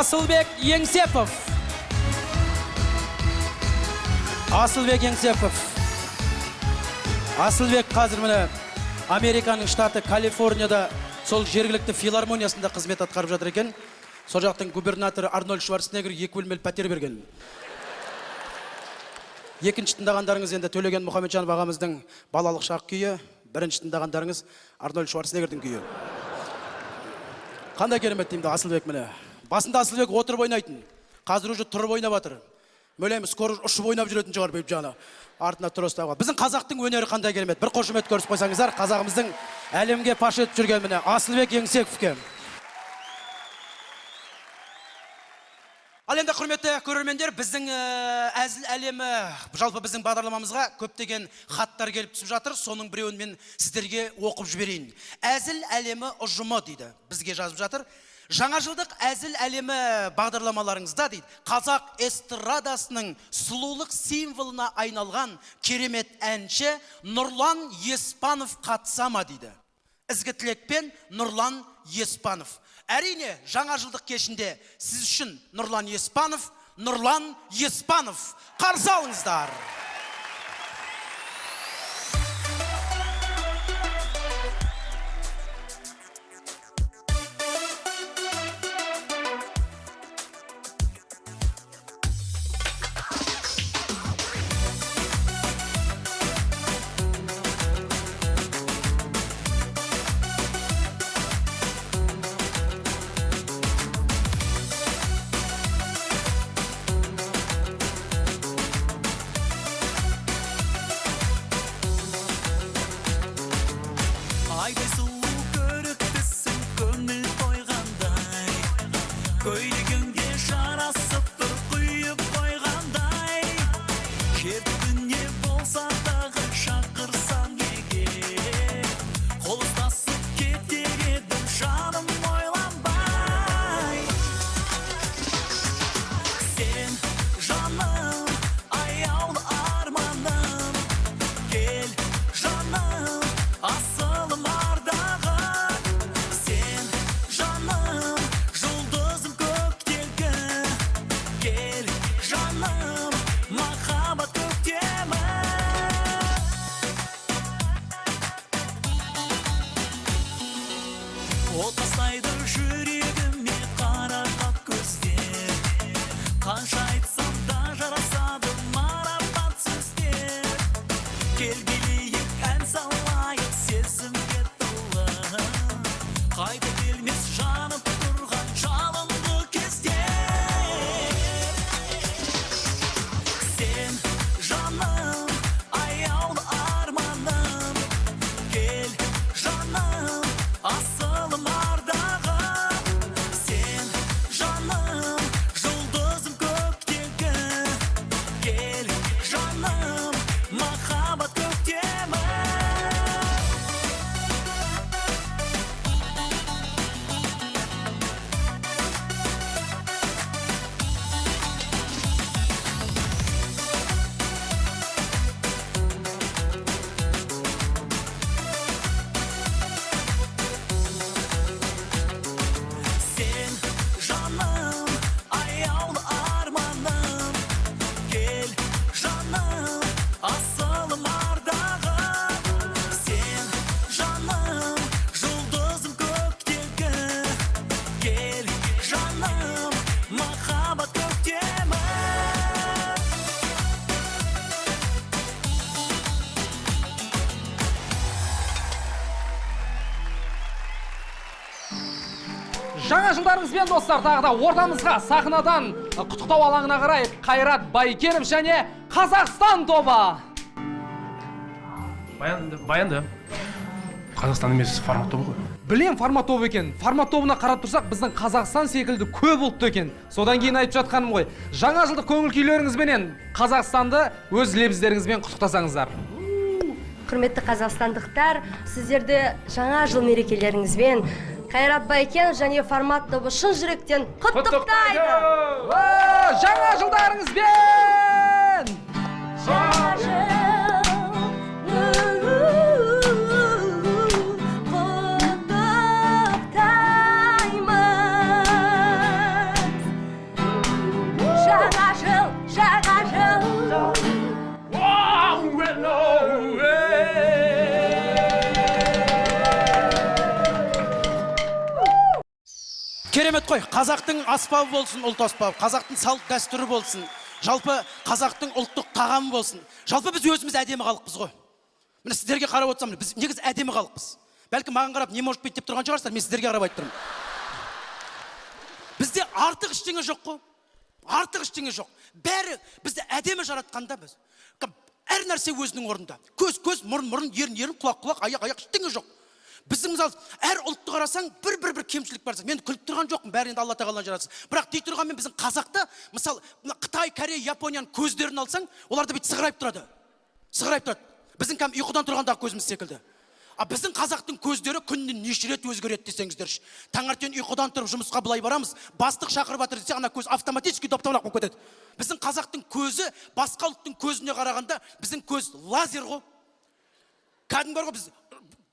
Асылбек Еңсепов. Асылбек Еңсепов. Асылбек қазір міне Американың штаты Калифорнияда сол жергілікті филармониясында қызмет атқарып жатыр екен. Сол жақтың губернаторы Арнольд Шварценеггер 2 бөлмелі пәтер берген. Екінші тыңдағандарыңыз енді Төлеген Мұхамеджанов ағамыздың балалық шақ күйі, бірінші тыңдағандарыңыз Арнольд Шварценеггердің күйі. Қандай керемет деймді Асылбек міне. Басында Асылбек отырып ойнайтын. Қазір уже тұрып ойнап жатыр. Мөлеміз скоро ұшып ойнап жүретін шығар бейіп жаны. Артына тұр ұстауға. Біздің қазақтың өнері қандай керемет. Бір қошемет көрсіп қойсаңыздар, қазағымыздың әлемге паш етіп жүрген міне Асылбек Еңсеповке. Ал енді құрметті көрермендер, біздің әзіл әлемі, жалпы біздің бағдарламамызға көптеген хаттар келіп түсіп жатыр. Соның біреуін мен сіздерге оқып жіберейін. Әзіл әлемі ұжымы дейді. Бізге жазып жатыр. Жаңа жылдық әзіл әлемі бағдарламаларыңызда дейді, қазақ эстрадасының сұлулық символына айналған керемет әнші Нұрлан Еспанов қатысама дейді. Ізгі тілекпен Нұрлан Еспанов. Әрине, жаңа жылдық кешінде сіз үшін Нұрлан Еспанов, Нұрлан Еспанов. Қарсы алыңыздар. жүрегіме қарақат көздер, қанша айтсам да жарасады марапат сөздер. Кел билейік ән салайық сезімге толы, қайда келмес жанып тұрған жалынды кездер. Сен жаным, аяулы арманым, кел жаным, асылым ардағым. Сен жаным, жұлдызым көктегі, кел жаным, махаббат көктемі. Сен жаным, аяулы арманым, кел жаным, асылым ардағым. Сен жаным, жұлдызым көктегі, кел жаным, махаббат көктемі. Жаңа жылдарыңызбен достар, тағы да ортамызға сахнадан құттықтау алаңына қарай Қайрат Байкенов және Қазақстан тобы. Баянды. Қазақстан емес, формат тобы ғой. Білем, формат тобы екен. Формат тобына қарап тұрсақ, біздің Қазақстан секілді көп ұлтты екен. Содан кейін айтып жатқаным ғой. Жаңа жылдық көңіл күйлеріңізбенен Қазақстанды өз лебіздеріңізбен құттықтасаңыздар. Құрметті қазақстандықтар, сіздерді жаңа жыл мерекелеріңізбен Қайрат Байкенов және формат тобы шын жүректен құттықтайды. Жаңа жылдарыңызбен! Жаңа жыл құттықтаймыз. Жаңа жыл, жаңа жыл. Керемет қой, қазақтың аспабы болсын, ұлт аспабы, қазақтың салт дәстүрі болсын, жалпы қазақтың ұлттық тағамы болсын. Жалпы біз өзіміз әдемі халықпыз ғой. Міне сіздерге қарап отырсам, біз негіз әдемі халықпыз. Бәлкім маған қарап не может быть деп тұрған шығарсыздар, мен сіздерге қарап айтып тұрмын. Бізде артық ештеңе жоқ қой. Артық ештеңе жоқ. Бәрі бізді әдемі жаратқанда біз. Әр нәрсе өзінің орнында. Көз, мұрын, ерін, құлақ, аяқ, ештеңе жоқ. Біздің мысалы әр ұлтты қарасаң бір кемшілік бар. Мен күліп тұрған жоқпын, бәрі енді Алла тағаладан жаратсын. Бірақ дей тұрғанмен біздің қазақта, мысалы Қытай, Корея, Японияның көздерін алсаң, оларда бүйтіп сығырайып тұрады. Біздің кәдімгі ұйқыдан тұрғандағы көзіміз секілді. Біздің қазақтың көздері күніне неше рет өзгереді десеңіздерші. Таңертең ұйқыдан тұрып жұмысқа былай барамыз, бастық шақырып жатыр десе, ана көз автоматически доптамалақ болып кетеді. Біздің қазақтың көзі басқа ұлттың көзіне қарағанда біздің көз лазер ғой. Кәдімгі бар ғой, біз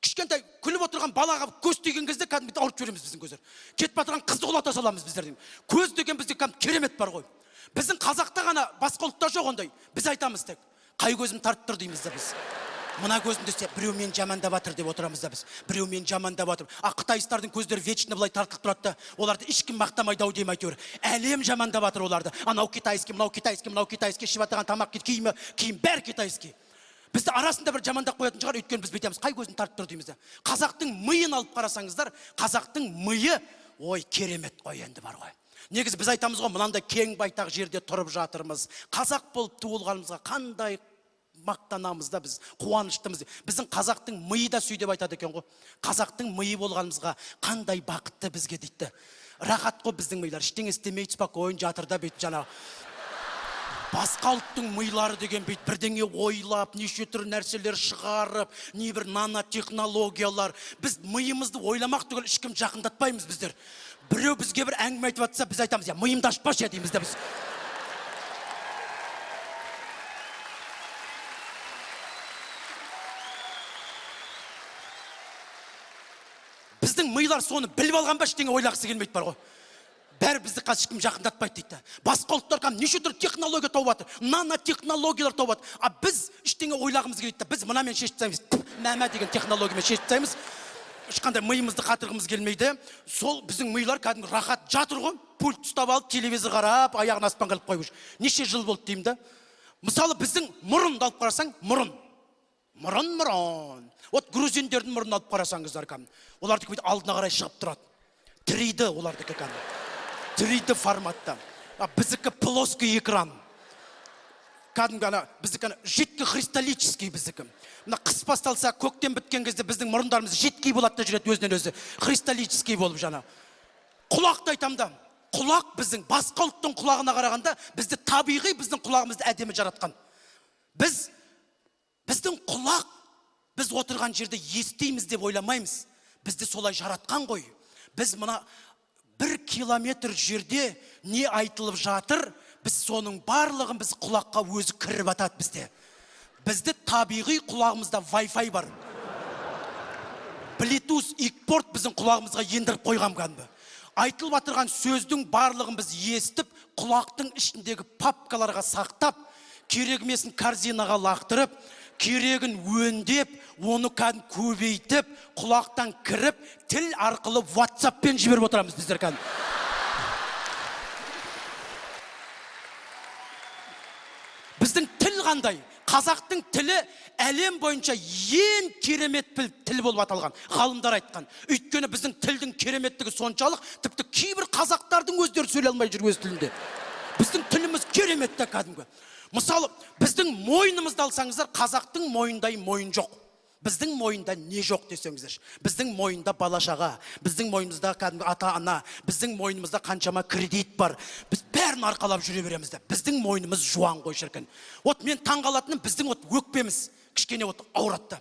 кішкентай күліп отырған балаға көз тиген кезде кәдімгі ауырып жібереміз біздің көздер. Кетіп жатырған қызды құлата саламыз біздердің. Көз деген бізде кәдімгі керемет бар ғой. Біздің қазақта ғана басқа ұлтта жоқ ондай. Біз айтамыз тек, қай көзім тартып тұр дейміз да біз. Мына көзім десе, біреу мен жамандап жатыр деп отырамыз да біз. Біреу мен жамандап жатыр. Қытайстардың көздері вечно былай тартылып тұрады да, оларды ешкім мақтамайды ау деймін әйтеуір. Әлем жамандап жатыр оларды. Анау китайский, мынау китайский, ішіп жатқан тамақ, киім бәрі китайский. Бізді арасында бір жамандап қоятын шығар, өйткені біз бүйтеміз, қай көзін тартып тұр дейміз да. Қазақтың миын алып қарасаңыздар, қазақтың миы, ой, керемет қой енді бар ғой. Негіз біз айтамыз ғой, мынандай кең байтақ жерде тұрып жатырмыз. Қазақ болып туылғанымызға қандай мақтанамыз да біз, қуаныштымыз. Біздің қазақтың миы да сүй деп айтады екен ғой. Қазақтың миы болғанымызға қандай бақытты бізге дейді. Рахат қой біздің милар, ештеңе істемейді, спокойно жатыр да бүйтіп жаңағы. Басқа ұлттың милары деген бейт бірдеңе ойлап, неше түрлі нәрселер шығарып, не бір нанотехнологиялар. Біз миымызды ойламақ түгіл ешкім жақындатпаймыз біздер. Біреу бізге бір әңгіме айтып жатса, біз айтамыз, миымды ашпашы дейміз де біз. Біздің милар соны біліп алған ба, ештеңе ойлағысы келмейді бар ғой. Бәрі бізді қазір ешкім жақындатпайды дейді. Басқа ұлттар неше түрлі технология тауып жатыр, нанотехнологиялар тауып жатыр. Біз ештеңе ойлағымыз келеді. Біз мынамен шешіп тастаймыз. Мәмә деген технологиямен шешіп тастаймыз. ешқандай миымызды қатырғымыз келмейді. Сол біздің милар кәдімгі рахат жатыр ғой. Пульт ұстап алып, телевизор қарап, аяғын аспанға іліп қойып жүр. Неше жыл болды деймін да. Мысалы біздің мұрынды алып қарасаң, мұрын. Вот грузиндердің мұрнын алып қарасаңыздар кәдімгі. Олардікі бүйтіп алдына қарай шығып тұрады. 3D олардікі кәдімгі. 3D форматта. Біздікі плоский экран. Кәдімгі ана біздікі жидкий кристаллический біздікі. Мына қыс басталса, көктем біткен кезде біздің мұрындарымыз жидкий болады да жүреді өзінен өзі. Кристаллический болып жана. Құлақты айтам да. Құлақ біздің басқа ұлттың құлағына қарағанда бізді табиғи біздің құлағымызды әдемі жаратқан. Біздің құлақ біз отырған жерде естиміз деп ойламаймыз. Бізді солай жаратқан ғой. Біз мына 1 километр жерде не айтылып жатыр, біз соның барлығын біз құлаққа өзі кіріп атады бізде. Бізді табиғи құлағымызда Wi-Fi бар. Bluetooth экпорт біздің құлағымызға ендіріп қойған кәдімгі. Айтылып атырған сөздің барлығын біз естіп, құлақтың ішіндегі папкаларға сақтап, керегмесін корзинаға лақтырып, керегін өндеп, оны кәдім көбейтіп, құлақтан кіріп, тіл арқылы WhatsApp-пен жіберіп отырамыз біздер кәдім. Біздің тіл қандай? Қазақтың тілі әлем бойынша ең керемет тіл болып аталған. Ғалымдар айтқан. Өйткені біздің тілдің кереметтігі соншалық, тіпті кейбір қазақтардың өздері сөйлей алмай жүр өз тілінде. Біздің тіліміз кереметті кәдімгі. Мысалы, біздің мойнымызды алсаңыздар, қазақтың мойындай мойын жоқ. Біздің мойында не жоқ десеңіздер. Біздің мойында бала-шаға, біздің мойнымызда кәдімгі ата-ана, біздің мойнымызда қаншама кредит бар. Біз бәрін арқалап жүре береміз. Біздің мойнымыз жуан ғой шіркін. Вот мен таңғалатыным біздің өкпеміз кішкене ауыратты.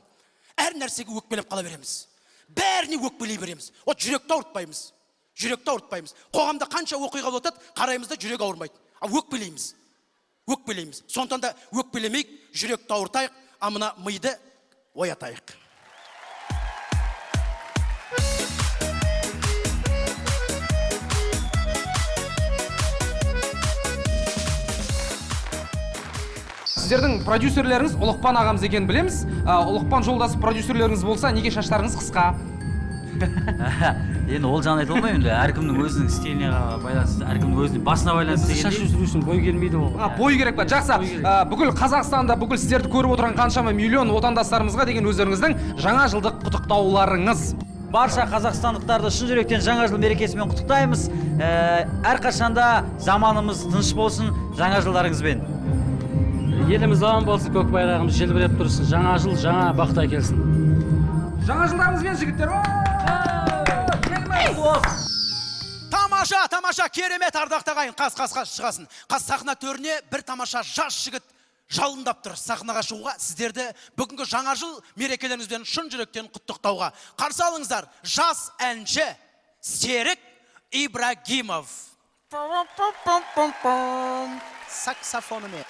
Әр нәрсеге өкпелеп қала береміз. Бәріне өкпелей береміз. Жүректі ауыртпаймыз. Жүректі ауыртпаймыз. Қоғамда қанша оқиға болады, қараймыз да жүрек ауырмайды. Өкпелейміз. Өкпелейміз. Сондықтан да өкпелемейік, жүректі ауыртайық, мына миды оятайық. Сіздердің продюсерлеріңіз Ұлықпан ағамыз екенін білеміз. Ұлықпан жолдасы продюсерлеріңіз болса, неге шаштарыңыз қысқа? Енді ол жағын айта алмаймын да, әркімнің өзінің стиліне байланысты, әркімнің өзінің басына байланысты. Шаш өсіру үшін бой келмейді ол. Бой керек па? Жақсы. Бүкіл Қазақстанда, бүкіл сіздерді көріп отырған қаншама миллион отандастарымызға деген өздеріңіздің жаңа жылдық құттықтауларыңыз. Барша қазақстандықтарды шын жүректен жаңа жыл мерекесімен құттықтаймыз. Әрқашанда заманымыз тыныш болсын, жаңа жылдарыңызбен. Еліміз аман болсын, көк байрағымыз желбіреп тұрсын. Жаңа жыл жаңа бақыт әкелсін. Жаңа жылдарыңызбен жігіттер. Тамаша, тамаша, керемет ардақты ағайын. Қас шығасын. Қас сахна төріне бір тамаша жас жігіт жалындап тұр. Сахнаға шығуға сіздерді бүгінгі жаңа жыл мерекелеріңізден шын жүректен құттықтауға. Қарсы алыңыздар, жас әнші Серік Ибрагимов. Саксофонымен.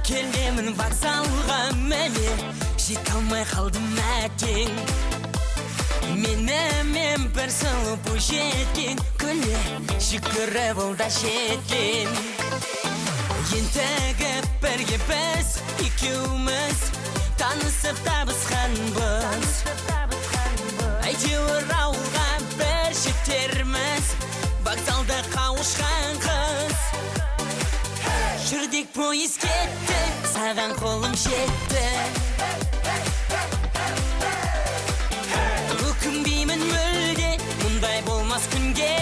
Келемін вокзалға мәне, жете алмай қалдым әтең. Менімен бір сұлу бойжеткен, күлі жүгіріп олда жеткен. Ентігіп бірге біз екеуміз танысып табысқанбыз. Әйтеуір ауылға бір жетерміз, вокзалда қауышқан қыз. Жүрдек пойыз кетті, саған қолым жетті. Өкінбеймін мүлде, мұндай болмас күнге.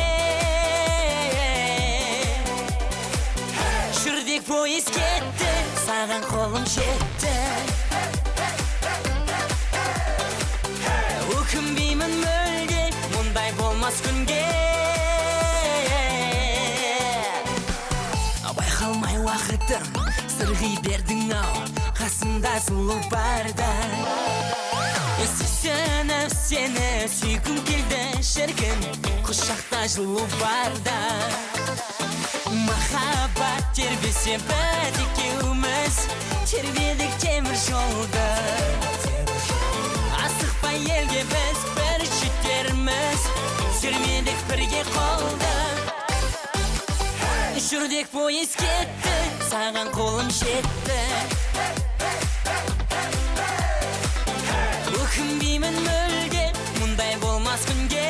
Жүрдек пойыз кетті, саған қолым жетті. Өкінбеймін мүлде, мұндай болмас күнге. Байқалмай уақытым, сырғи бердің ау, қасымда сұлу барда. Сүйсініп сені сүйгім келді шіркін, құшақта жылу барда. Махаббат тербесе біз екеуміз, тербедік темір жолды. Асықпай елге біз бір жетерміз, сүрмедік бірге қолды. Жүрдек пойыз кетті, саған қолым жетті. Өкінбеймін мүлде, мұндай болмас күнге.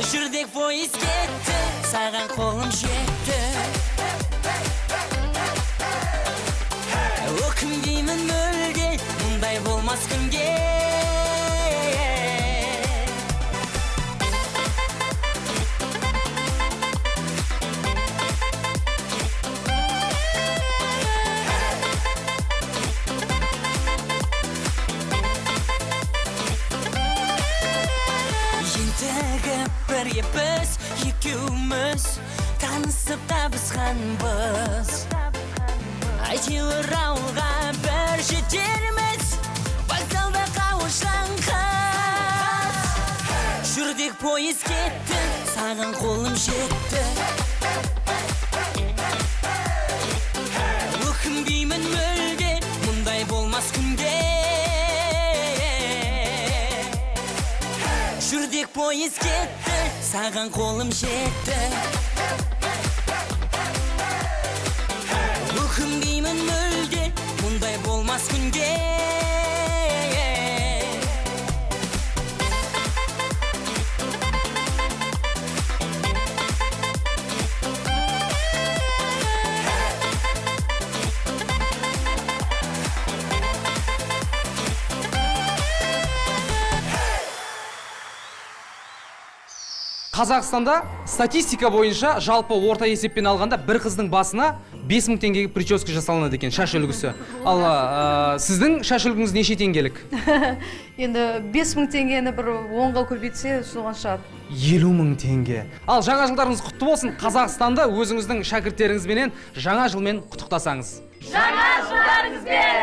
Жүрдек пойыз кетті, саған қолым жетті. Өкінбеймін мүлде, мұндай болмас күнге. Бірге біз екеуміз танысып табысқанбыз. Әйтеуір ауылға бір жетерміз, вокзалда қауышқан қыз. Жүрдек пойыз кетті, саған қолым жетті. Өкінбеймін мүлде, мұндай болмас күнде. Жүрдек пойыз кетті, саған қолым жетті. Өкінбеймін мүлде, мұндай болмас күнге. Қазақстанда статистика бойынша жалпы орта есеппен алғанда бір қыздың басына 5000 теңгеге прическа жасалынады екен, шаш үлгісі. Ал сіздің шаш үлгіңіз неше теңгелік? Енді 5000 теңгені бір 10-ға көбейтсе соған шығады. 50.000 теңге. Ал жаңа жылдарыңыз құтты болсын. Қазақстанда өзіңіздің шәкірттеріңізбенен жаңа жылмен құттықтасаңыз. Жаңа жылдарыңызбен!